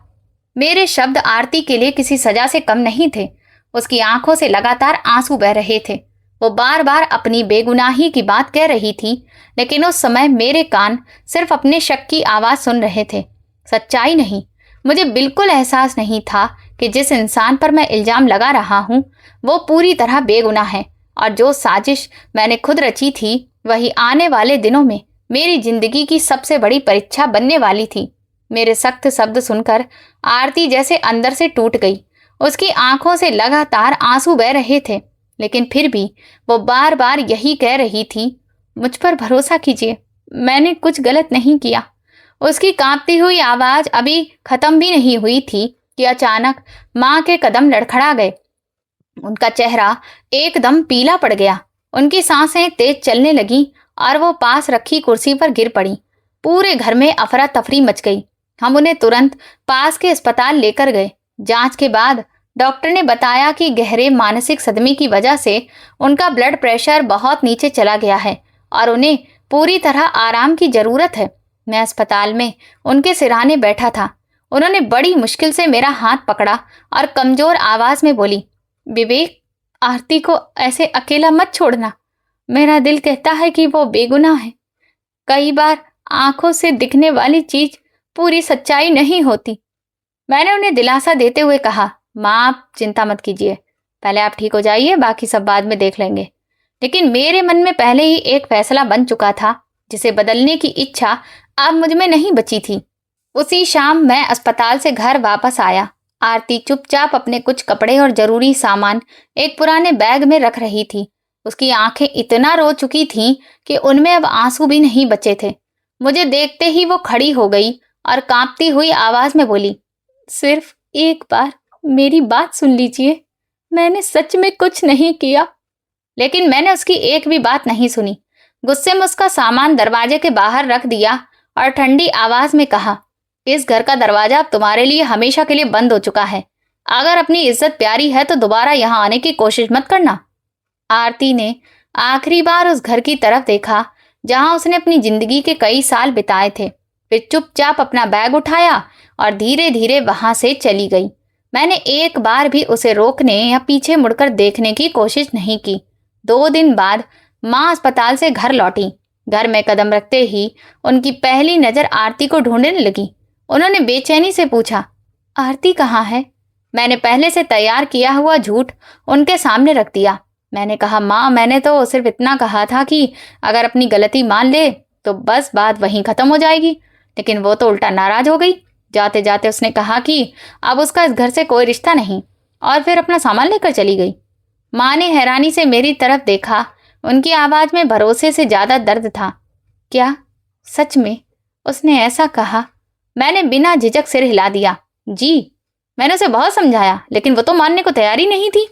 मेरे शब्द आरती के लिए किसी सजा से कम नहीं थे। उसकी आंखों से लगातार आंसू बह रहे थे। वो बार बार अपनी बेगुनाही की बात कह रही थी, लेकिन उस समय मेरे कान सिर्फ अपने शक की आवाज सुन रहे थे, सच्चाई नहीं। मुझे बिल्कुल एहसास नहीं था कि जिस इंसान पर मैं इल्जाम लगा रहा हूं वो पूरी तरह बेगुनाह है, और जो साजिश मैंने खुद रची थी वही आने वाले दिनों में मेरी जिंदगी की सबसे बड़ी परीक्षा बनने वाली थी। मेरे सख्त शब्द सुनकर आरती जैसे अंदर से टूट गई। उसकी आंखों से लगातार आंसू बह रहे थे, लेकिन फिर भी वो बार बार यही कह रही थी, मुझ पर भरोसा कीजिए, मैंने कुछ गलत नहीं किया। उसकी कांपती हुई आवाज अभी खत्म भी नहीं हुई थी कि अचानक मां के कदम लड़खड़ा गए। उनका चेहरा एकदम पीला पड़ गया, उनकी सांसें तेज चलने लगी और वो पास रखी कुर्सी पर गिर पड़ी। पूरे घर में अफरा तफरी मच गई। हम उन्हें तुरंत पास के अस्पताल लेकर गए। जांच के बाद डॉक्टर ने बताया कि गहरे मानसिक सदमे की वजह से उनका ब्लड प्रेशर बहुत नीचे चला गया है और उन्हें पूरी तरह आराम की जरूरत है। मैं अस्पताल में उनके सिरहाने बैठा था। उन्होंने बड़ी मुश्किल से मेरा हाथ पकड़ा और कमजोर आवाज में बोली, विवेक, आरती को ऐसे अकेला मत छोड़ना। मेरा दिल कहता है कि वो बेगुनाह है। कई बार आंखों से दिखने वाली चीज पूरी सच्चाई नहीं होती। मैंने उन्हें दिलासा देते हुए कहा, माँ आप चिंता मत कीजिए, पहले आप ठीक हो जाइए, बाकी सब बाद में देख लेंगे। लेकिन मेरे मन में पहले ही एक फैसला बन चुका था, जिसे बदलने की इच्छा अब मुझ में नहीं बची थी। उसी शाम मैं अस्पताल से घर वापस आया। आरती चुपचाप अपने कुछ कपड़े और जरूरी सामान एक पुराने बैग में रख रही थी। उसकी आंखें इतना रो चुकी थीं कि उनमें अब आंसू भी नहीं बचे थे। मुझे देखते ही वो खड़ी हो गई और कांपती हुई आवाज में बोली, सिर्फ एक बार मेरी बात सुन लीजिए, मैंने सच में कुछ नहीं किया। लेकिन मैंने उसकी एक भी बात नहीं सुनी। गुस्से में उसका सामान दरवाजे के बाहर रख दिया और ठंडी आवाज में कहा, इस घर का दरवाजा अब तुम्हारे लिए हमेशा के लिए बंद हो चुका है। अगर अपनी इज्जत प्यारी है तो दोबारा यहाँ आने की कोशिश मत करना। आरती ने आखिरी बार उस घर की तरफ देखा जहां उसने अपनी जिंदगी के कई साल बिताए थे, फिर चुपचाप अपना बैग उठाया और धीरे धीरे वहां से चली गई। मैंने एक बार भी उसे रोकने या पीछे मुड़कर देखने की कोशिश नहीं की। 2 दिन बाद माँ अस्पताल से घर लौटी। घर में कदम रखते ही उनकी पहली नजर आरती को ढूंढने लगी। उन्होंने बेचैनी से पूछा, आरती कहाँ है? मैंने पहले से तैयार किया हुआ झूठ उनके सामने रख दिया। मैंने कहा, माँ मैंने तो सिर्फ इतना कहा था कि अगर अपनी गलती मान ले तो बस बात वहीं खत्म हो जाएगी, लेकिन वो तो उल्टा नाराज हो गई। जाते जाते उसने कहा कि अब उसका इस घर से कोई रिश्ता नहीं, और फिर अपना सामान लेकर चली गई। माँ ने हैरानी से मेरी तरफ देखा। उनकी आवाज में भरोसे से ज्यादा दर्द था। क्या सच में उसने ऐसा कहा? मैंने बिना झिझक सिर हिला दिया। जी, मैंने उसे बहुत समझाया, लेकिन वो तो मानने को तैयार ही नहीं थी।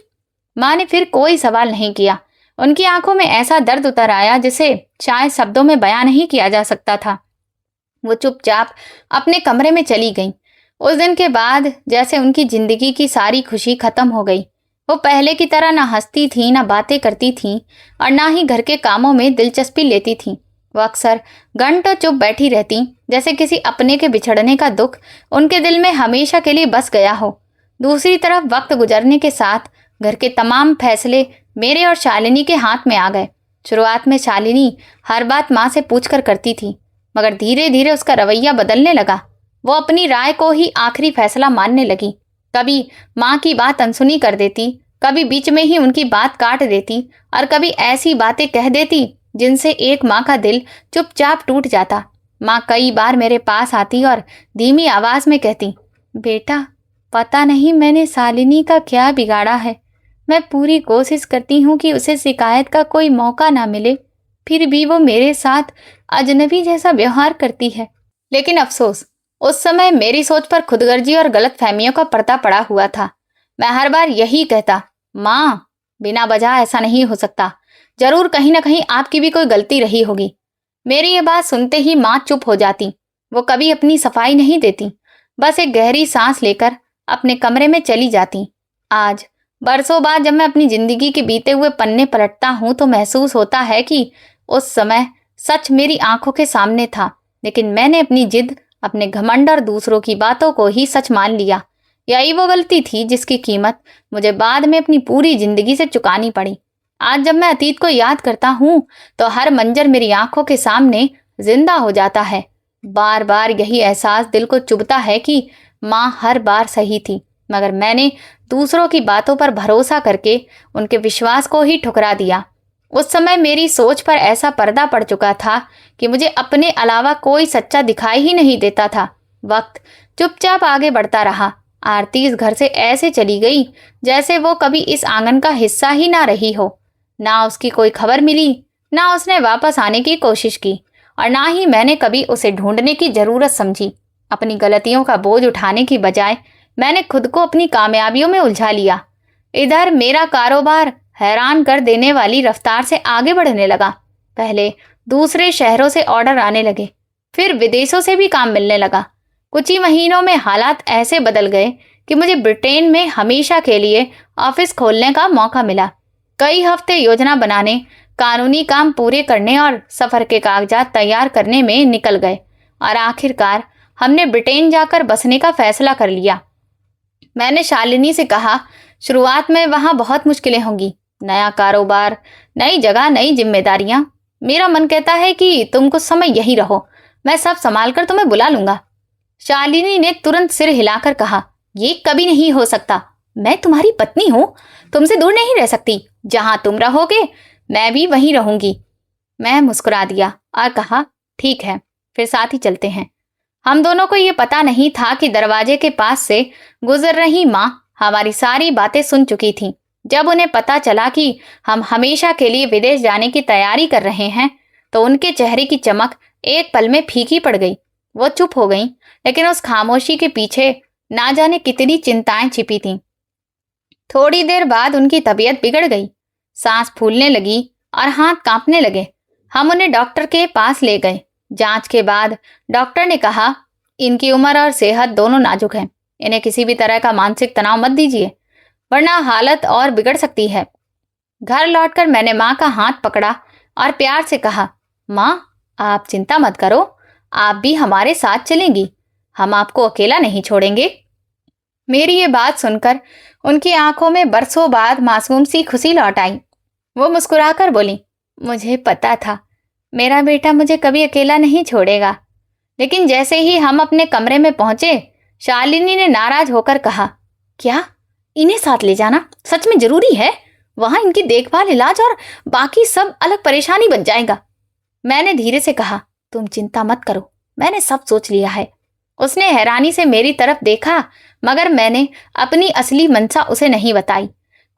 माँ ने फिर कोई सवाल नहीं किया। उनकी आंखों में ऐसा दर्द उतर आया जिसे शायद शब्दों में बयां नहीं किया जा सकता था। वो चुपचाप अपने कमरे में चली गई। उस दिन के बाद जैसे उनकी जिंदगी की सारी खुशी खत्म हो गई। वो पहले की तरह ना हंसती थी, ना बातें करती थी, और ना ही घर के कामों में दिलचस्पी लेती थी। वो अक्सर घंटों चुप बैठी रहती, जैसे किसी अपने के बिछड़ने का दुख उनके दिल में हमेशा के लिए बस गया हो। दूसरी तरफ वक्त गुजरने के साथ घर के तमाम फैसले मेरे और शालिनी के हाथ में आ गए। शुरुआत में शालिनी हर बात माँ से पूछकर करती थी, मगर धीरे धीरे उसका रवैया बदलने लगा। वो अपनी राय को ही आखिरी फैसला मानने लगी। कभी माँ की बात अनसुनी कर देती, कभी बीच में ही उनकी बात काट देती, और कभी ऐसी बातें कह देती जिनसे एक माँ का दिल चुपचाप टूट जाता। माँ कई बार मेरे पास आती और धीमी आवाज में कहती, बेटा पता नहीं मैंने शालिनी का क्या बिगाड़ा है। मैं पूरी कोशिश करती हूँ कि उसे शिकायत का कोई मौका ना मिले, फिर भी वो मेरे साथ अजनबी जैसा व्यवहार करती है। लेकिन अफसोस, उस समय मेरी सोच पर खुदगर्जी और गलत फहमियों का पर्दा पड़ा हुआ था। मैं हर बार यही कहता, माँ बिना वजह ऐसा नहीं हो सकता, जरूर कहीं ना कहीं आपकी भी कोई गलती रही होगी। मेरी ये बात सुनते ही माँ चुप हो जाती। वो कभी अपनी सफाई नहीं देती, बस एक गहरी सांस लेकर अपने कमरे में चली जाती। आज बरसों बाद जब मैं अपनी जिंदगी के बीते हुए पन्ने पलटता हूँ तो महसूस होता है कि उस समय सच मेरी आंखों के सामने था, लेकिन मैंने अपनी जिद, अपने घमंड और दूसरों की बातों को ही सच मान लिया। यही वो गलती थी जिसकी कीमत मुझे बाद में अपनी पूरी जिंदगी से चुकानी पड़ी। आज जब मैं अतीत को याद करता हूँ तो हर मंजर मेरी आंखों के सामने जिंदा हो जाता है। बार बार यही एहसास दिल को चुभता है कि माँ हर बार सही थी, मगर मैंने दूसरों की बातों पर भरोसा करके उनके विश्वास को ही ठुकरा दिया। उस समय मेरी सोच पर ऐसा पर्दा पड़ चुका था कि मुझे अपने अलावा कोई सच्चा दिखाई ही नहीं देता था। वक्त चुपचाप आगे बढ़ता रहा। आरती इस घर से ऐसे चली गई जैसे वो कभी इस आंगन का हिस्सा ही ना रही हो। ना उसकी कोई खबर मिली, ना उसने वापस आने की कोशिश की, और ना ही मैंने कभी उसे ढूंढने की जरूरत समझी। अपनी गलतियों का बोझ उठाने की बजाय मैंने खुद को अपनी कामयाबियों में उलझा लिया। इधर मेरा कारोबार हैरान कर देने वाली रफ्तार से आगे बढ़ने लगा। पहले दूसरे शहरों से ऑर्डर आने लगे, फिर विदेशों से भी काम मिलने लगा। कुछ ही महीनों में हालात ऐसे बदल गए कि मुझे ब्रिटेन में हमेशा के लिए ऑफिस खोलने का मौका मिला। कई हफ्ते योजना बनाने, कानूनी काम पूरे करने और सफर के कागजात तैयार करने में निकल गए, और आखिरकार हमने ब्रिटेन जाकर बसने का फैसला कर लिया। मैंने शालिनी से कहा, शुरुआत में वहां बहुत मुश्किलें होंगी। नया कारोबार, नई जगह, नई जिम्मेदारियां। मेरा मन कहता है कि तुम कुछ समय यहीं रहो, मैं सब संभाल कर तुम्हें बुला लूंगा। शालिनी ने तुरंत सिर हिलाकर कहा, ये कभी नहीं हो सकता। मैं तुम्हारी पत्नी हूं, तुमसे दूर नहीं रह सकती। जहां तुम रहोगे मैं भी वहीं रहूंगी। मैं मुस्कुरा दिया और कहा, ठीक है, फिर साथ ही चलते हैं। हम दोनों को ये पता नहीं था कि दरवाजे के पास से गुजर रही माँ हमारी सारी बातें सुन चुकी थी। जब उन्हें पता चला कि हम हमेशा के लिए विदेश जाने की तैयारी कर रहे हैं तो उनके चेहरे की चमक एक पल में फीकी पड़ गई। वो चुप हो गई, लेकिन उस खामोशी के पीछे ना जाने कितनी चिंताएं छिपी थीं। थोड़ी देर बाद उनकी तबीयत बिगड़ गई, सांस फूलने लगी और हाथ कांपने लगे। हम उन्हें डॉक्टर के पास ले गए। जांच के बाद डॉक्टर ने कहा, इनकी उम्र और सेहत दोनों नाजुक हैं। इन्हें किसी भी तरह का मानसिक तनाव मत दीजिए, वरना हालत और बिगड़ सकती है। घर लौटकर मैंने माँ का हाथ पकड़ा और प्यार से कहा, माँ, आप चिंता मत करो, आप भी हमारे साथ चलेंगी। हम आपको अकेला नहीं छोड़ेंगे। मेरी ये बात सुनकर उनकी आंखों में बरसों बाद मासूम सी खुशी लौट आई। वो मुस्कुराकर बोली, मुझे पता था मेरा बेटा मुझे कभी अकेला नहीं छोड़ेगा। लेकिन जैसे ही हम अपने कमरे में पहुंचे, शालिनी ने नाराज होकर कहा, क्या इन्हें साथ ले जाना सच में जरूरी है? वहां इनकी देखभाल, इलाज और बाकी सब अलग परेशानी बन जाएगा। मैंने धीरे से कहा, तुम चिंता मत करो, मैंने सब सोच लिया है। उसने हैरानी से मेरी तरफ देखा, मगर मैंने अपनी असली मंशा उसे नहीं बताई।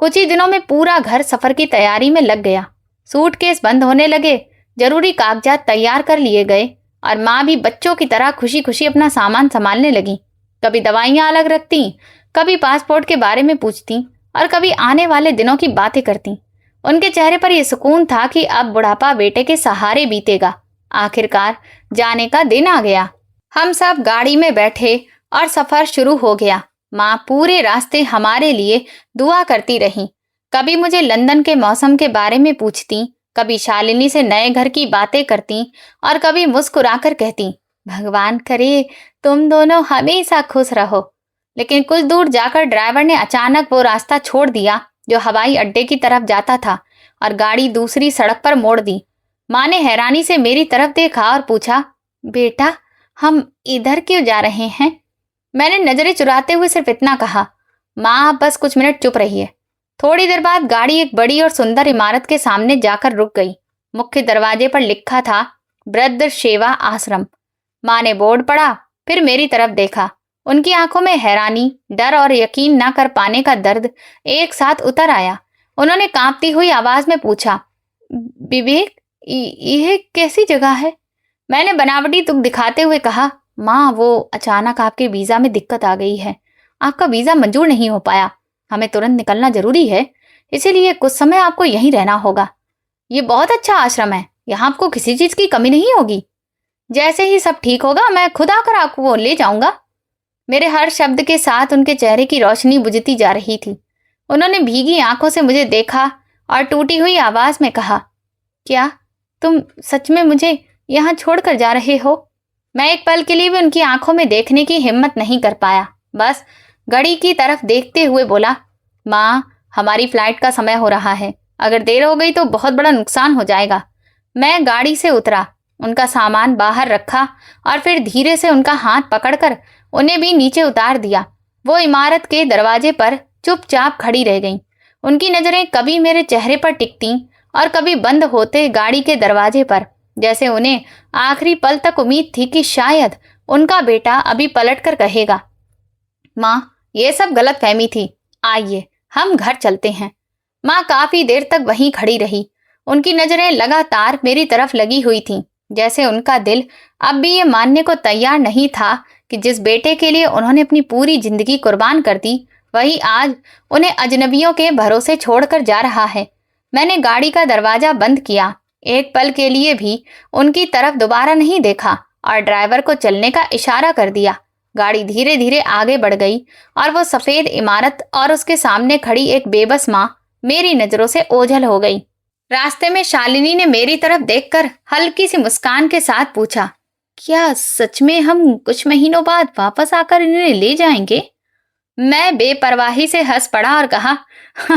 कुछ ही दिनों में पूरा घर सफर की तैयारी में लग गया। सूटकेस बंद होने लगे, जरूरी कागजात तैयार कर लिए गए, और माँ भी बच्चों की तरह खुशी खुशी अपना सामान संभालने लगी। कभी दवाइयाँ अलग रखती, कभी पासपोर्ट के बारे में पूछती, और कभी आने वाले दिनों की बातें करती। उनके चेहरे पर यह सुकून था कि अब बुढ़ापा बेटे के सहारे बीतेगा। आखिरकार जाने का दिन आ गया। हम सब गाड़ी में बैठे और सफर शुरू हो गया। माँ पूरे रास्ते हमारे लिए दुआ करती रही। कभी मुझे लंदन के मौसम के बारे में पूछती, कभी शालिनी से नए घर की बातें करती, और कभी मुस्कुराकर कहती, भगवान करे तुम दोनों हमेशा खुश रहो। लेकिन कुछ दूर जाकर ड्राइवर ने अचानक वो रास्ता छोड़ दिया जो हवाई अड्डे की तरफ जाता था, और गाड़ी दूसरी सड़क पर मोड़ दी। माँ ने हैरानी से मेरी तरफ देखा और पूछा, बेटा, हम इधर क्यों जा रहे हैं? मैंने नजरें चुराते हुए सिर्फ इतना कहा, माँ, आप बस कुछ मिनट चुप रहिए। थोड़ी देर बाद गाड़ी एक बड़ी और सुंदर इमारत के सामने जाकर रुक गई। मुख्य दरवाजे पर लिखा था, वृद्ध सेवा आश्रम। माँ ने बोर्ड पढ़ा, फिर मेरी तरफ देखा। उनकी आंखों में हैरानी, डर और यकीन न कर पाने का दर्द एक साथ उतर आया। उन्होंने कांपती हुई आवाज में पूछा, विवेक, यह कैसी जगह है? मैंने बनावटी दुख दिखाते हुए कहा, माँ, वो अचानक आपके वीजा में दिक्कत आ गई है। आपका वीजा मंजूर नहीं हो पाया। हमें तुरंत निकलना जरूरी है, इसीलिए कुछ समय आपको यहीं रहना होगा। ये बहुत अच्छा आश्रम है, यहाँ आपको किसी चीज की कमी नहीं होगी। जैसे ही सब ठीक होगा मैं खुद आकर आपको ले जाऊंगा। मेरे हर शब्द के साथ उनके चेहरे की रोशनी बुझती जा रही थी। उन्होंने भीगी आंखों से मुझे देखा और टूटी हुई आवाज में कहा, क्या तुम सच में मुझे यहाँ छोड़कर जा रहे हो? मैं एक पल के लिए भी उनकी आंखों में देखने की हिम्मत नहीं कर पाया। बस घड़ी की तरफ देखते हुए बोला, माँ, हमारी फ्लाइट का समय हो रहा है। अगर देर हो गई तो बहुत बड़ा नुकसान हो जाएगा। मैं गाड़ी से उतरा, उनका सामान बाहर रखा और फिर धीरे से उनका हाथ पकड़कर उन्हें भी नीचे उतार दिया। वो इमारत के दरवाजे पर चुपचाप खड़ी रह गईं। उनकी नजरें कभी मेरे चेहरे पर टिकती और कभी बंद होते गाड़ी के दरवाजे पर, जैसे उन्हें आखिरी पल तक उम्मीद थी कि शायद उनका बेटा अभी पलटकर कहेगा, माँ, ये सब गलतफहमी थी, आइए हम घर चलते हैं। माँ काफी देर तक वहीं खड़ी रही। उनकी नजरें लगातार मेरी तरफ लगी हुई थीं, जैसे उनका दिल अब भी ये मानने को तैयार नहीं था कि जिस बेटे के लिए उन्होंने अपनी पूरी जिंदगी कुर्बान कर दी, वही आज उन्हें अजनबियों के भरोसे छोड़कर जा रहा है। मैंने गाड़ी का दरवाजा बंद किया, एक पल के लिए भी उनकी तरफ दोबारा नहीं देखा और ड्राइवर को चलने का इशारा कर दिया। गाड़ी धीरे धीरे आगे बढ़ गई और वो सफेद इमारत और उसके सामने खड़ी एक बेबस माँ मेरी नजरों से ओझल हो गई। रास्ते में शालिनी ने मेरी तरफ देखकर हल्की सी मुस्कान के साथ पूछा, क्या सच में हम कुछ महीनों बाद वापस आकर इन्हें ले जाएंगे? मैं बेपरवाही से हंस पड़ा और कहा,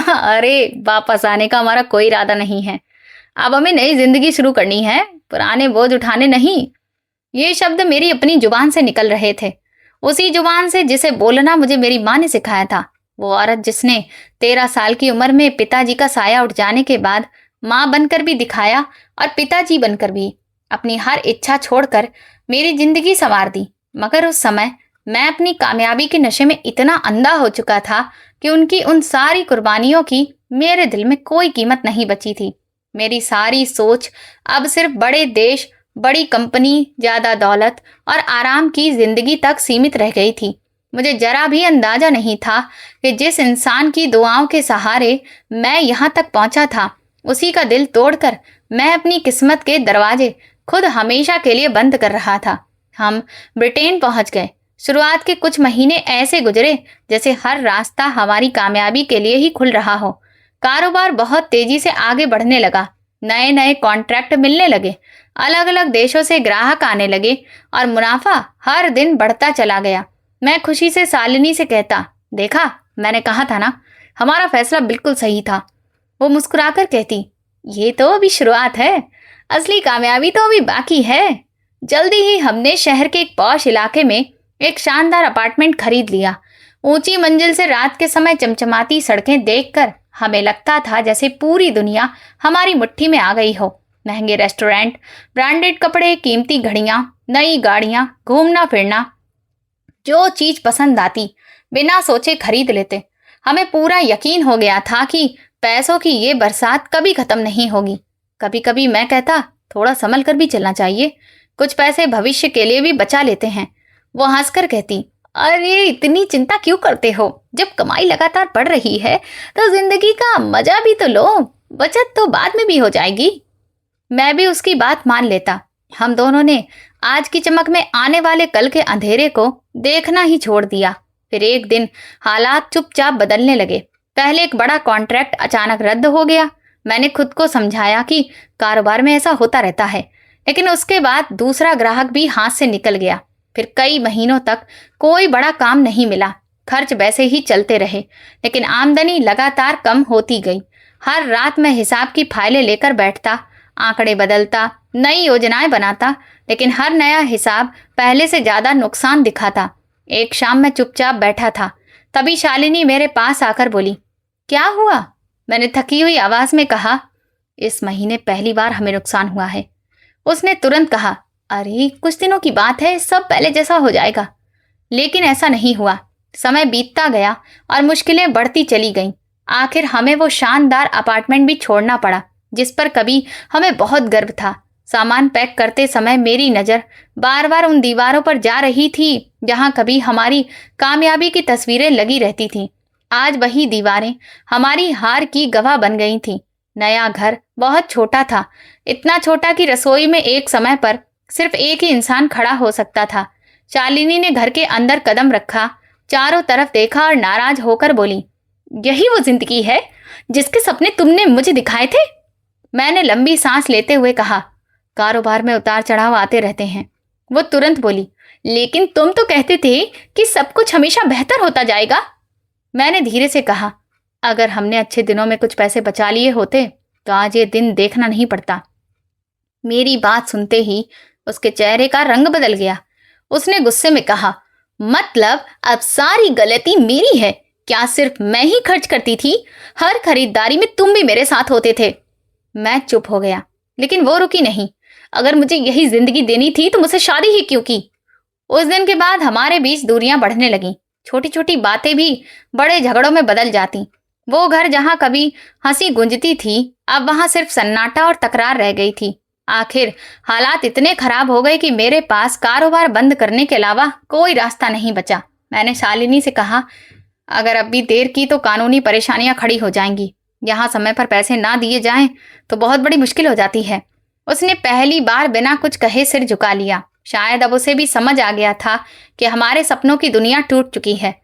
अरे वापस आने का हमारा कोई इरादा नहीं है। अब हमें नई जिंदगी शुरू करनी है, पुराने बोझ उठाने नहीं। ये शब्द मेरी अपनी जुबान से निकल रहे थे, उसी जुबान से जिसे बोलना मुझे मेरी माँ ने सिखाया था। वो औरत जिसने 13 साल की उम्र में पिताजी का साया उठ जाने के बाद माँ बनकर भी दिखाया और पिताजी बनकर भी अपनी हर इच्छा छोड़कर मेरी जिंदगी संवार दी। मगर उस समय मैं अपनी कामयाबी के नशे में इतना अंधा हो चुका था कि उनकी उन सारी कुर्बानियों की मेरे दिल में कोई कीमत नहीं बची थी। मेरी सारी सोच अब सिर्फ बड़े देश, बड़ी कंपनी, ज्यादा दौलत और आराम की जिंदगी तक सीमित रह गई थी। मुझे जरा भी अंदाजा नहीं था कि जिस इंसान की दुआओं के सहारे मैं यहाँ तक पहुंचा था, उसी का दिल तोड़कर मैं अपनी किस्मत के दरवाजे खुद हमेशा के लिए बंद कर रहा था। हम ब्रिटेन पहुंच गए। शुरुआत के कुछ महीने ऐसे गुजरे जैसे हर रास्ता हमारी कामयाबी के लिए ही खुल रहा हो। कारोबार बहुत तेजी से आगे बढ़ने लगा, नए नए कॉन्ट्रैक्ट मिलने लगे, अलग अलग देशों से ग्राहक आने लगे और मुनाफा हर दिन बढ़ता चला गया। मैं खुशी से शालिनी से कहता, देखा, मैंने कहा था ना, हमारा फैसला बिल्कुल सही था। वो मुस्कुराकर कहती, ये तो अभी शुरुआत है, असली कामयाबी तो अभी बाकी है। जल्दी ही हमने शहर के एक पॉश इलाके में एक शानदार अपार्टमेंट खरीद लिया। ऊंची मंजिल से रात के समय चमचमाती सड़कें देखकर हमें लगता था जैसे पूरी दुनिया हमारी मुट्ठी में आ गई हो। महंगे रेस्टोरेंट, ब्रांडेड कपड़े, कीमती घड़ियां, नई गाड़ियां, घूमना फिरना, जो चीज पसंद आती बिना सोचे खरीद लेते। हमें पूरा यकीन हो गया था कि पैसों की ये बरसात कभी खत्म नहीं होगी। कभी कभी मैं कहता, थोड़ा संभल कर भी चलना चाहिए, कुछ पैसे भविष्य के लिए भी बचा लेते हैं। वो हंसकर कहती, अरे इतनी चिंता क्यों करते हो? जब कमाई लगातार बढ़ रही है तो जिंदगी का मजा भी तो लो, बचत तो बाद में भी हो जाएगी। मैं भी उसकी बात मान लेता। हम दोनों ने आज की चमक में आने वाले कल के अंधेरे को देखना ही छोड़ दिया। फिर एक दिन हालात चुपचाप बदलने लगे। पहले एक बड़ा कॉन्ट्रैक्ट अचानक रद्द हो गया। मैंने खुद को समझाया कि कारोबार में ऐसा होता रहता है, लेकिन उसके बाद दूसरा ग्राहक भी हाथ से निकल गया। फिर कई महीनों तक कोई बड़ा काम नहीं मिला। खर्च वैसे ही चलते रहे, लेकिन आमदनी लगातार कम होती गई। हर रात मैं हिसाब की फाइलें लेकर बैठता, आंकड़े बदलता, नई योजनाएं बनाता, लेकिन हर नया हिसाब पहले से ज्यादा नुकसान दिखाता। एक शाम मैं चुपचाप बैठा था, तभी शालिनी मेरे पास आकर बोली, क्या हुआ? मैंने थकी हुई आवाज में कहा, इस महीने पहली बार हमें नुकसान हुआ है। उसने तुरंत कहा, अरे कुछ दिनों की बात है, सब पहले जैसा हो जाएगा। लेकिन ऐसा नहीं हुआ। समय बीतता गया और मुश्किलें बढ़ती चली गईं। आखिर हमें वो शानदार अपार्टमेंट भी छोड़ना पड़ा जिस पर कभी हमें बहुत गर्व था। सामान पैक करते समय मेरी नज़र बार बार उन दीवारों पर जा रही थी जहां कभी हमारी कामयाबी की तस्वीरें लगी रहती थीं। आज वही दीवारें हमारी हार की गवाह बन गई थीं। नया घर बहुत छोटा था, इतना छोटा कि रसोई में एक समय पर सिर्फ एक ही इंसान खड़ा हो सकता था। शालिनी ने घर के अंदर कदम रखा, चारों तरफ देखा और नाराज होकर बोली, यही वो जिंदगी है जिसके सपने तुमने मुझे दिखाए थे? मैंने लंबी सांस लेते हुए कहा, कारोबार में उतार चढ़ाव आते रहते हैं। वो तुरंत बोली, लेकिन तुम तो कहते थे कि सब कुछ हमेशा बेहतर होता जाएगा। मैंने धीरे से कहा, अगर हमने अच्छे दिनों में कुछ पैसे बचा लिए होते तो आज ये दिन देखना नहीं पड़ता। मेरी बात सुनते ही उसके चेहरे का रंग बदल गया। उसने गुस्से में कहा, मतलब अब सारी गलती मेरी है? क्या सिर्फ मैं ही खर्च करती थी? हर खरीदारी में तुम भी मेरे साथ होते थे। मैं चुप हो गया, लेकिन वो रुकी नहीं। अगर मुझे यही जिंदगी देनी थी तो मुझसे शादी ही क्यों की? उस दिन के बाद हमारे बीच दूरियां बढ़ने लगीं। छोटी छोटी बातें भी बड़े झगड़ों में बदल जाती। वो घर जहां कभी हंसी गूंजती थी, अब वहां सिर्फ सन्नाटा और तकरार रह गई थी। आखिर हालात इतने खराब हो गए कि मेरे पास कारोबार बंद करने के अलावा कोई रास्ता नहीं बचा। मैंने शालिनी से कहा, अगर अब भी देर की तो कानूनी परेशानियां खड़ी हो जाएंगी। यहाँ समय पर पैसे ना दिए जाएं तो बहुत बड़ी मुश्किल हो जाती है। उसने पहली बार बिना कुछ कहे सिर झुका लिया। शायद अब उसे भी समझ आ गया था कि हमारे सपनों की दुनिया टूट चुकी है।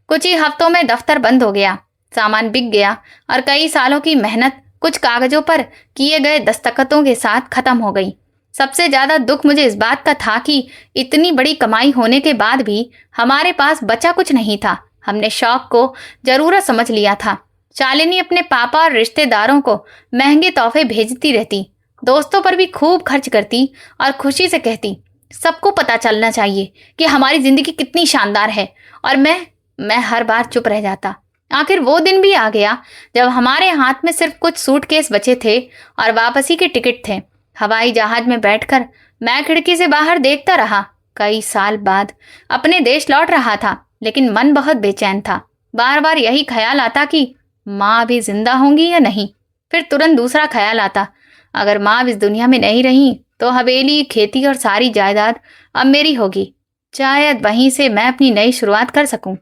कुछ ही हफ्तों में दफ्तर बंद हो गया, सामान बिक गया और कई सालों की मेहनत कुछ कागजों पर किए गए दस्तखतों के साथ खत्म हो गई। सबसे ज्यादा दुख मुझे इस बात का था कि इतनी बड़ी कमाई होने के बाद भी हमारे पास बचा कुछ नहीं था। हमने शौक को जरूरत समझ लिया था। शालिनी अपने पापा और रिश्तेदारों को महंगे तोहफे भेजती रहती, दोस्तों पर भी खूब खर्च करती और खुशी से कहती, सबको पता चलना चाहिए कि हमारी जिंदगी कितनी शानदार है। और मैं हर बार चुप रह जाता। आखिर वो दिन भी आ गया जब हमारे हाथ में सिर्फ कुछ सूटकेस बचे थे और वापसी के टिकट थे। हवाई जहाज में बैठकर मैं खिड़की से बाहर देखता रहा। कई साल बाद अपने देश लौट रहा था, लेकिन मन बहुत बेचैन था। बार बार यही ख्याल आता कि माँ अभी जिंदा होंगी या नहीं। फिर तुरंत दूसरा ख्याल आता, अगर माँ इस दुनिया में नहीं रही तो हवेली, खेती और सारी जायदाद अब मेरी होगी। शायद वहीं से मैं अपनी नई शुरुआत कर सकूं।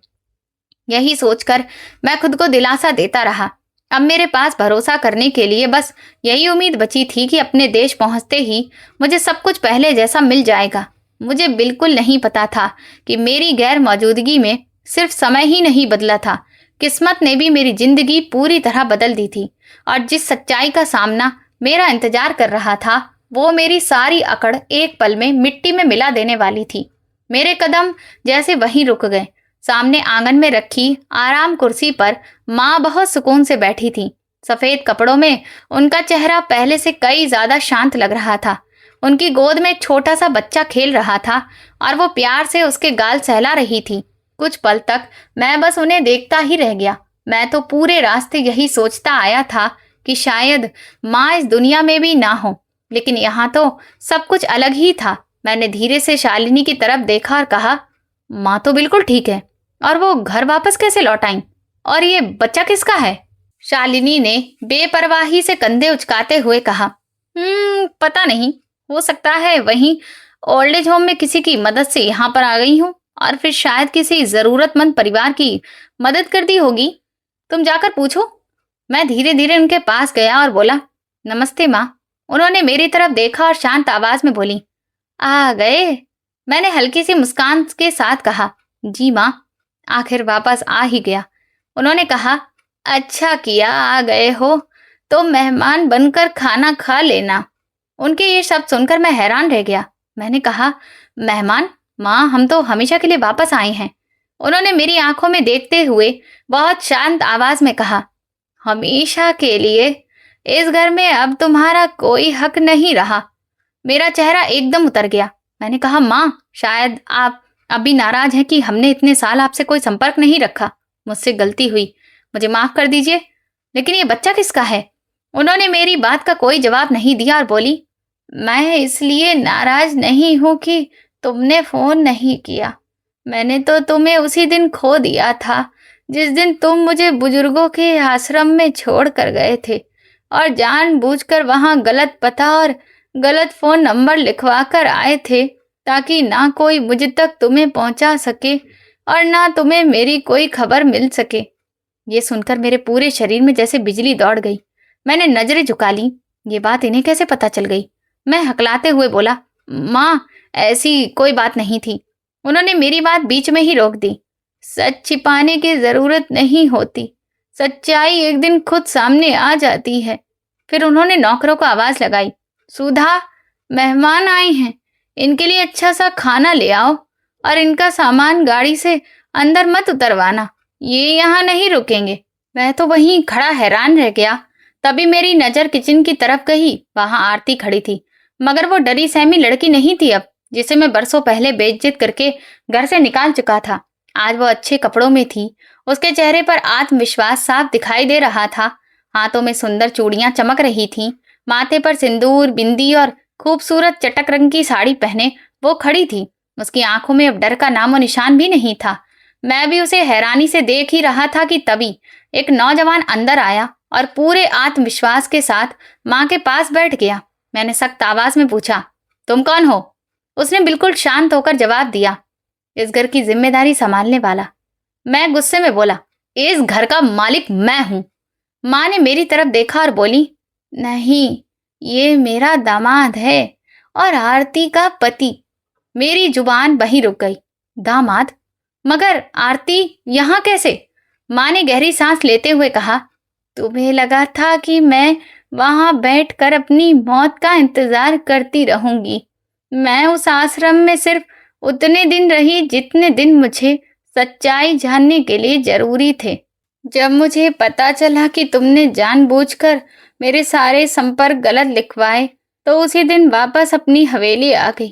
यही सोचकर मैं खुद को दिलासा देता रहा। अब मेरे पास भरोसा करने के लिए बस यही उम्मीद बची थी कि अपने देश पहुंचते ही मुझे सब कुछ पहले जैसा मिल जाएगा। मुझे बिल्कुल नहीं पता था कि मेरी गैर मौजूदगी में सिर्फ समय ही नहीं बदला था, किस्मत ने भी मेरी जिंदगी पूरी तरह बदल दी थी। और जिस सच्चाई का सामना मेरा इंतजार कर रहा था, वो मेरी सारी अकड़ एक पल में मिट्टी में मिला देने वाली थी। मेरे कदम जैसे वहीं रुक गए। सामने आंगन में रखी आराम कुर्सी पर माँ बहुत सुकून से बैठी थी। सफेद कपड़ों में उनका चेहरा पहले से कई ज्यादा शांत लग रहा था। उनकी गोद में एक छोटा सा बच्चा खेल रहा था और वो प्यार से उसके गाल सहला रही थी। कुछ पल तक मैं बस उन्हें देखता ही रह गया। मैं तो पूरे रास्ते यही सोचता आया था कि शायद माँ इस दुनिया में भी ना हो, लेकिन यहाँ तो सब कुछ अलग ही था। मैंने धीरे से शालिनी की तरफ देखा और कहा, माँ तो बिल्कुल ठीक है, और वो घर वापस कैसे लौट आई? और ये बच्चा किसका है? शालिनी ने बेपरवाही से कंधे उचकाते हुए कहा, पता नहीं, हो सकता है वहीं ओल्ड एज होम में किसी की मदद से यहाँ पर आ गई हूँ और फिर शायद किसी जरूरतमंद परिवार की मदद कर दी होगी। तुम जाकर पूछो। मैं धीरे धीरे उनके पास गया और बोला, नमस्ते माँ। उन्होंने मेरी तरफ देखा और शांत आवाज में बोली, आ गए? मैंने हल्की सी मुस्कान के साथ कहा, जी माँ, आखिर वापस आ ही गया। उन्होंने कहा, अच्छा किया आ गए हो, तो मेहमान बनकर खाना खा लेना। उनके ये शब्द सुनकर मैं हैरान रह गया। मैंने कहा, मेहमान? माँ, हम तो हमेशा के लिए वापस आए हैं। उन्होंने मेरी आंखों में देखते हुए बहुत शांत आवाज में कहा, हमेशा के लिए? इस घर में अब तुम्हारा कोई हक नहीं रहा। मेरा चेहरा एकदम उतर गया। मैंने कहा, माँ, शायद आप अभी नाराज हैं कि हमने इतने साल आपसे कोई संपर्क नहीं रखा। मुझसे गलती हुई, मुझे माफ कर दीजिए। लेकिन ये बच्चा किसका है? उन्होंने मेरी बात का कोई जवाब नहीं दिया और बोली, मैं इसलिए नाराज नहीं हूं कि तुमने फोन नहीं किया। मैंने तो तुम्हें उसी दिन खो दिया था जिस दिन तुम मुझे बुजुर्गों के आश्रम में छोड़ कर गए थे और जानबूझकर वहां गलत पता और गलत फोन नंबर लिखवा कर आए थे, ताकि ना कोई मुझ तक तुम्हें पहुंचा सके और ना तुम्हें मेरी कोई खबर मिल सके। ये सुनकर मेरे पूरे शरीर में जैसे बिजली दौड़ गई। मैंने नजरें झुका ली। ये बात इन्हें कैसे पता चल गई? मैं हकलाते हुए बोला, माँ, ऐसी कोई बात नहीं थी। उन्होंने मेरी बात बीच में ही रोक दी। सच छिपाने की जरूरत नहीं होती, सच्चाई एक दिन खुद सामने आ जाती है। फिर उन्होंने नौकरों को आवाज लगाई, सुधा, मेहमान आए हैं, इनके लिए अच्छा सा खाना ले आओ और इनका सामान गाड़ी से अंदर मत उतरवाना, ये यहाँ नहीं रुकेंगे। मैं तो वहीं खड़ा हैरान रह गया। तभी मेरी नजर किचन की तरफ गई। वहां आरती खड़ी थी, मगर वो डरी सहमी लड़की नहीं थी अब, जिसे मैं बरसों पहले बेइज्जत करके घर से निकाल चुका था। आज वो अच्छे कपड़ों में थी। उसके चेहरे पर आत्मविश्वास साफ दिखाई दे रहा था। हाथों में सुंदर चूड़ियां चमक रही थीं। माथे पर सिंदूर, बिंदी और खूबसूरत चटक रंग की साड़ी पहने वो खड़ी थी। उसकी आंखों में अब डर का नामो निशान भी नहीं था। मैं भी उसे हैरानी से देख ही रहा था कि तभी एक नौजवान अंदर आया और पूरे आत्मविश्वास के साथ माँ के पास बैठ गया। मैंने सख्त आवाज में पूछा, तुम कौन हो? उसने बिल्कुल शांत होकर जवाब दिया, इस घर की जिम्मेदारी संभालने वाला। मैं गुस्से में बोला, इस घर का मालिक मैं हूं। माँ ने मेरी तरफ देखा और बोली, नहीं, ये मेरा दामाद है और आरती का पति। मेरी जुबान वहीं रुक गई। दामाद? मगर आरती यहाँ कैसे? माँ ने गहरी सांस लेते हुए कहा, तुम्हें लगा था कि मैं वहां बैठकर अपनी मौत का इंतजार करती रहूंगी। मैं उस आश्रम में सिर्फ उतने दिन रही जितने दिन मुझे सच्चाई जानने के लिए जरूरी थे। जब मुझे पता चला कि तुमने जानबूझकर मेरे सारे संपर्क गलत लिखवाए, तो उसी दिन वापस अपनी हवेली आ गई।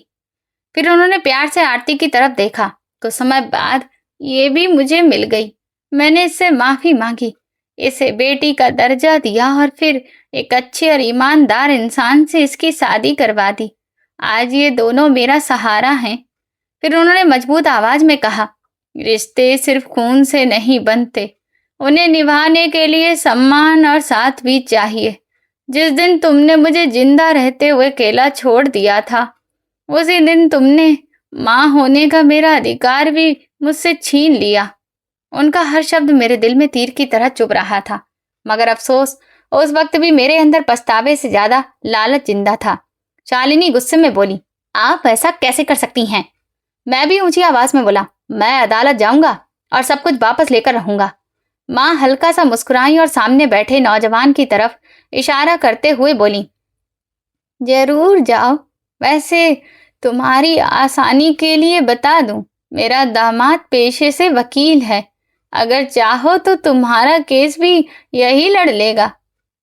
फिर उन्होंने प्यार से आरती की तरफ देखा। कुछ समय बाद ये भी मुझे मिल गई। मैंने इससे माफी मांगी, इसे बेटी का दर्जा दिया और फिर एक अच्छे और ईमानदार इंसान से इसकी शादी करवा दी। आज ये दोनों मेरा सहारा हैं। फिर उन्होंने मजबूत आवाज में कहा, रिश्ते सिर्फ खून से नहीं बनते, उन्हें निभाने के लिए सम्मान और साथ भी चाहिए। जिस दिन तुमने मुझे जिंदा रहते हुए अकेला छोड़ दिया था, उसी दिन तुमने माँ होने का मेरा अधिकार भी मुझसे छीन लिया। उनका हर शब्द मेरे दिल में तीर की तरह चुभ रहा था, मगर अफसोस, उस वक्त भी मेरे अंदर पछतावे से ज्यादा लालच जिंदा था। शालिनी गुस्से में बोली, आप ऐसा कैसे कर सकती हैं? मैं भी ऊंची आवाज में बोला, मैं अदालत जाऊंगा और सब कुछ वापस लेकर रहूंगा। माँ हल्का सा मुस्कुराई और सामने बैठे नौजवान की तरफ इशारा करते हुए बोली, जरूर जाओ। वैसे तुम्हारी आसानी के लिए बता दूं, मेरा दामाद पेशे से वकील है। अगर चाहो तो तुम्हारा केस भी यही लड़ लेगा।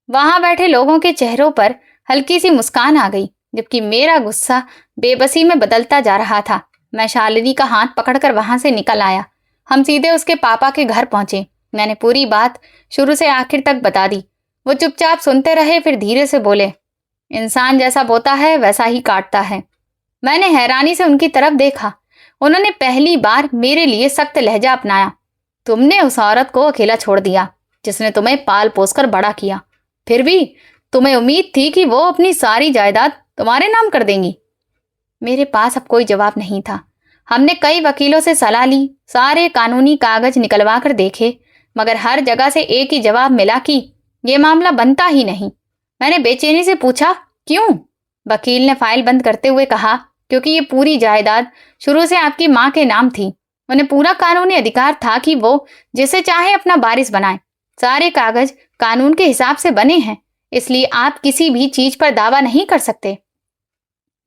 वहां बैठे लोगों के चेहरों पर हल्की सी मुस्कान आ गई, जबकि मेरा गुस्सा बेबसी में बदलता जा रहा था। मैं शालिनी का हाथ पकड़कर वहां से निकल आया। हम सीधे उसके पापा के घर पहुंचे। मैंने पूरी बात शुरू से आखिर तक बता दी। वो चुपचाप सुनते रहे, फिर धीरे से बोले, इंसान जैसा बोता है वैसा ही काटता है। मैंने हैरानी से उनकी तरफ देखा। उन्होंने पहली बार मेरे लिए सख्त लहजा अपनाया। तुमने उस औरत को अकेला छोड़ दिया जिसने तुम्हें पाल पोसकर बड़ा किया। फिर भी तुम्हें उम्मीद थी कि वो अपनी सारी जायदाद तुम्हारे नाम कर देंगी। मेरे पास अब कोई जवाब नहीं था। हमने कई वकीलों से सलाह ली, सारे कानूनी कागज निकलवा कर देखे, मगर हर जगह से एक ही जवाब मिला कि ये मामला बनता ही नहीं। मैंने बेचैनी से पूछा, क्यों? वकील ने फाइल बंद करते हुए कहा, क्योंकि ये पूरी जायदाद शुरू से आपकी माँ के नाम थी। उन्हें पूरा कानूनी अधिकार था कि वो जिसे चाहे अपना वारिस बनाए। सारे कागज कानून के हिसाब से बने हैं, इसलिए आप किसी भी चीज पर दावा नहीं कर सकते।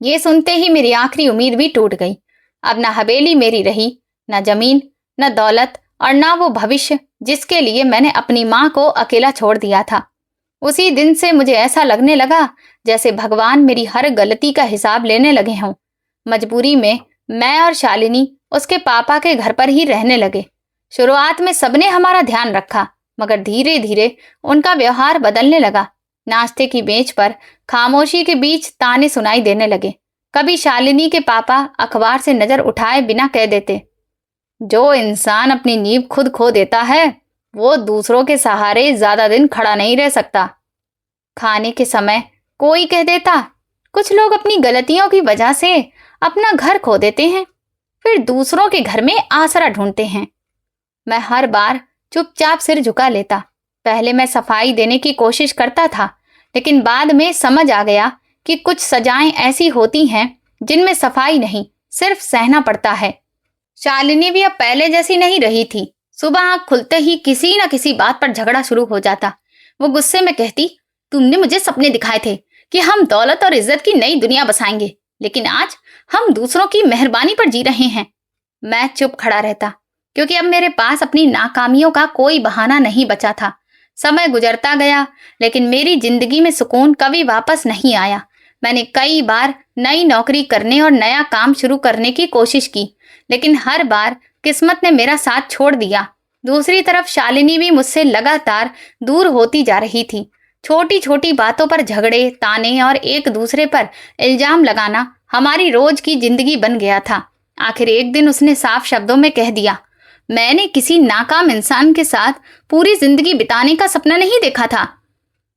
ये सुनते ही मेरी आखिरी उम्मीद भी टूट गई। अब ना हवेली मेरी रही, न जमीन, न दौलत और ना वो भविष्य जिसके लिए मैंने अपनी माँ को अकेला छोड़ दिया था। उसी दिन से मुझे ऐसा लगने लगा जैसे भगवान मेरी हर गलती का हिसाब लेने लगे हों। मजबूरी में मैं और शालिनी उसके पापा के घर पर ही रहने लगे। शुरुआत में सबने हमारा ध्यान रखा, मगर धीरे धीरे उनका व्यवहार बदलने लगा। नाश्ते की मेज पर खामोशी के बीच ताने सुनाई देने लगे। कभी शालिनी के पापा अखबार से नजर उठाए बिना कह देते, जो इंसान अपनी नींव खुद खो देता है वो दूसरों के सहारे ज्यादा दिन खड़ा नहीं रह सकता। खाने के समय कोई कह देता, कुछ लोग अपनी गलतियों की वजह से अपना घर खो देते हैं, फिर दूसरों के घर में आसरा ढूंढते हैं। मैं हर बार चुपचाप सिर झुका लेता। पहले मैं सफाई देने की कोशिश करता था, लेकिन बाद में समझ आ गया कि कुछ सजाएं ऐसी होती हैं जिनमें सफाई नहीं, सिर्फ सहना पड़ता है। शालिनी भी अब पहले जैसी नहीं रही थी। सुबह आंख खुलते ही किसी न किसी बात पर झगड़ा शुरू हो जाता। वो गुस्से में कहती, तुमने मुझे सपने दिखाए थे कि हम दौलत और इज्जत की नई दुनिया बसाएंगे, लेकिन आज हम दूसरों की मेहरबानी पर जी रहे हैं। मैं चुप खड़ा रहता, क्योंकि अब मेरे पास अपनी नाकामियों का कोई बहाना नहीं बचा था। समय गुजरता गया, लेकिन मेरी जिंदगी में सुकून कभी वापस नहीं आया। मैंने कई बार नई नौकरी करने और नया काम शुरू करने की कोशिश की, लेकिन हर बार किस्मत ने मेरा साथ छोड़ दिया। दूसरी तरफ शालिनी भी मुझसे लगातार दूर होती जा रही थी। छोटी छोटी बातों पर झगड़े, ताने और एक दूसरे पर इल्जाम लगाना हमारी रोज की जिंदगी बन गया था। आखिर एक दिन उसने साफ शब्दों में कह दिया, मैंने किसी नाकाम इंसान के साथ पूरी जिंदगी बिताने का सपना नहीं देखा था।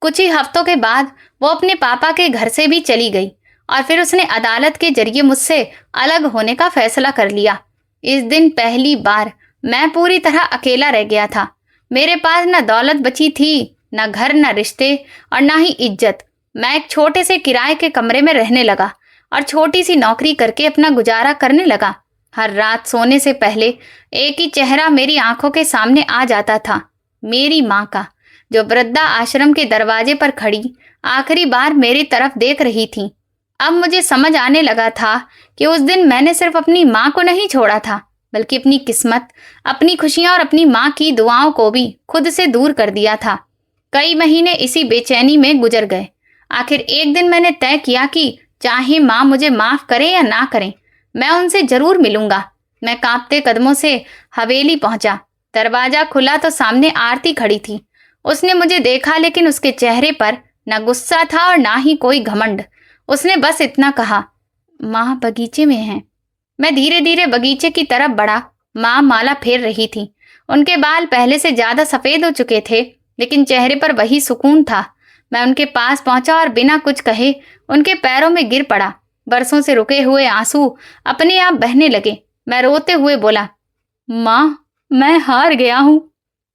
कुछ ही हफ्तों के बाद वो अपने पापा के घर से भी चली गई और फिर उसने अदालत के जरिए मुझसे अलग होने का फैसला कर लिया। इस दिन पहली बार मैं पूरी तरह अकेला रह गया था। मेरे पास न दौलत बची थी, न घर, न रिश्ते और न ही इज्जत। मैं एक छोटे से किराए के कमरे में रहने लगा और छोटी सी नौकरी करके अपना गुजारा करने लगा। हर रात सोने से पहले एक ही चेहरा मेरी आंखों के सामने आ जाता था, मेरी माँ का, जो वृद्धा आश्रम के दरवाजे पर खड़ी आखिरी बार मेरी तरफ देख रही थी। अब मुझे समझ आने लगा था कि उस दिन मैंने सिर्फ अपनी माँ को नहीं छोड़ा था, बल्कि अपनी किस्मत, अपनी खुशियां और अपनी माँ की दुआओं को भी खुद से दूर कर दिया था। कई महीने इसी बेचैनी में गुजर गए। आखिर एक दिन मैंने तय किया कि चाहे माँ मुझे माफ करे या ना करें, मैं उनसे जरूर मिलूंगा। मैं कांपते कदमों से हवेली पहुंचा। दरवाजा खुला तो सामने आरती खड़ी थी। उसने मुझे देखा, लेकिन उसके चेहरे पर न गुस्सा था और ना ही कोई घमंड। उसने बस इतना कहा, माँ बगीचे में हैं। मैं धीरे धीरे बगीचे की तरफ बढ़ा। माँ माला फेर रही थी। उनके बाल पहले से ज्यादा सफेद हो चुके थे, लेकिन चेहरे पर वही सुकून था। मैं उनके पास पहुंचा और बिना कुछ कहे उनके पैरों में गिर पड़ा। बरसों से रुके हुए आंसू अपने आप बहने लगे। मैं रोते हुए बोला, माँ, मैं हार गया हूँ।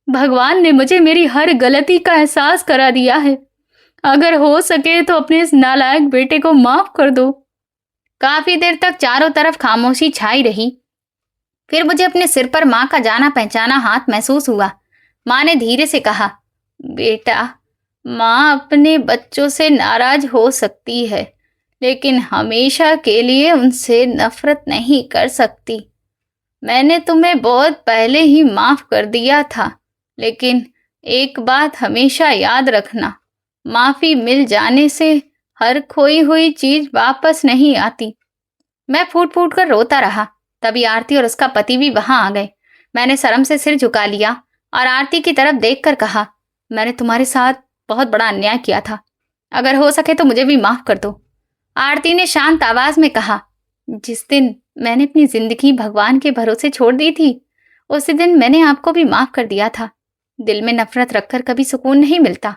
भगवान ने मुझे मेरी हर गलती का एहसास करा दिया है। अगर हो सके तो अपने इस नालायक बेटे को माफ कर दो। काफी देर तक चारों तरफ खामोशी छाई रही। फिर मुझे अपने सिर पर माँ का जाना पहचाना हाथ महसूस हुआ। माँ ने धीरे से कहा, बेटा, माँ अपने बच्चों से नाराज हो सकती है, लेकिन हमेशा के लिए उनसे नफरत नहीं कर सकती। मैंने तुम्हें बहुत पहले ही माफ कर दिया था, लेकिन एक बात हमेशा याद रखना, माफी मिल जाने से हर खोई हुई चीज वापस नहीं आती। मैं फूट फूट कर रोता रहा। तभी आरती और उसका पति भी वहां आ गए। मैंने शर्म से सिर झुका लिया और आरती की तरफ देखकर कहा, मैंने तुम्हारे साथ बहुत बड़ा अन्याय किया था। अगर हो सके तो मुझे भी माफ कर दो। आरती ने शांत आवाज में कहा, जिस दिन मैंने अपनी जिंदगी भगवान के भरोसे छोड़ दी थी, उसी दिन मैंने आपको भी माफ कर दिया था। दिल में नफरत रखकर कभी सुकून नहीं मिलता।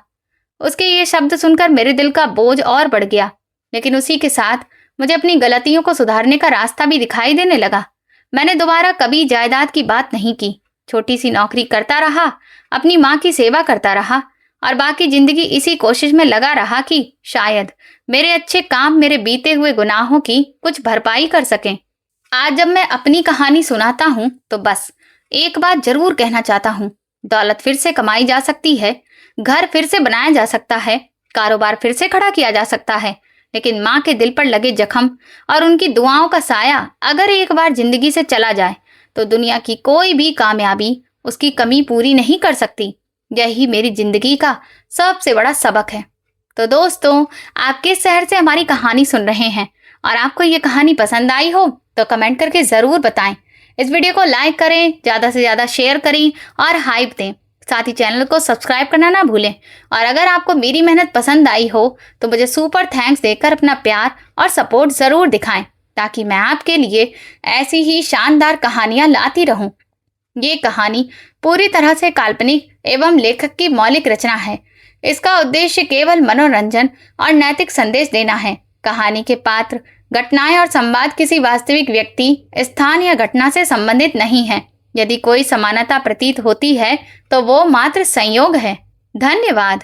उसके ये शब्द सुनकर मेरे दिल का बोझ और बढ़ गया, लेकिन उसी के साथ मुझे अपनी गलतियों को सुधारने का रास्ता भी दिखाई देने लगा। मैंने दोबारा कभी जायदाद की बात नहीं की। छोटी सी नौकरी करता रहा, अपनी माँ की सेवा करता रहा और बाकी जिंदगी इसी कोशिश में लगा रहा कि शायद मेरे अच्छे काम मेरे बीते हुए गुनाहों की कुछ भरपाई कर सकें। आज जब मैं अपनी कहानी सुनाता हूँ तो बस एक बात जरूर कहना चाहता हूँ, दौलत फिर से कमाई जा सकती है, घर फिर से बनाया जा सकता है, कारोबार फिर से खड़ा किया जा सकता है, लेकिन माँ के दिल पर लगे जख्म और उनकी दुआओं का साया अगर एक बार जिंदगी से चला जाए तो दुनिया की कोई भी कामयाबी उसकी कमी पूरी नहीं कर सकती। यही मेरी जिंदगी का सबसे बड़ा सबक है। तो दोस्तों, आप किस शहर से हमारी कहानी सुन रहे हैं और आपको ये कहानी पसंद आई हो तो कमेंट करके जरूर बताएं। इस वीडियो को लाइक करें, ज्यादा से ज्यादा शेयर करें और हाइप दें। साथ ही चैनल को सब्सक्राइब करना ना भूलें। और अगर आपको मेरी मेहनत पसंद आई हो तो मुझे सुपर थैंक्स देकर अपना प्यार और सपोर्ट जरूर दिखाएं, ताकि मैं आपके लिए ऐसी ही शानदार कहानियां लाती रहूं। ये कहानी पूरी तरह से काल्पनिक एवं लेखक की मौलिक रचना है। इसका उद्देश्य केवल मनोरंजन और नैतिक संदेश देना है। कहानी के पात्र, घटनाएं और संवाद किसी वास्तविक व्यक्ति, स्थान या घटना से संबंधित नहीं है। यदि कोई समानता प्रतीत होती है तो वो मात्र संयोग है। धन्यवाद।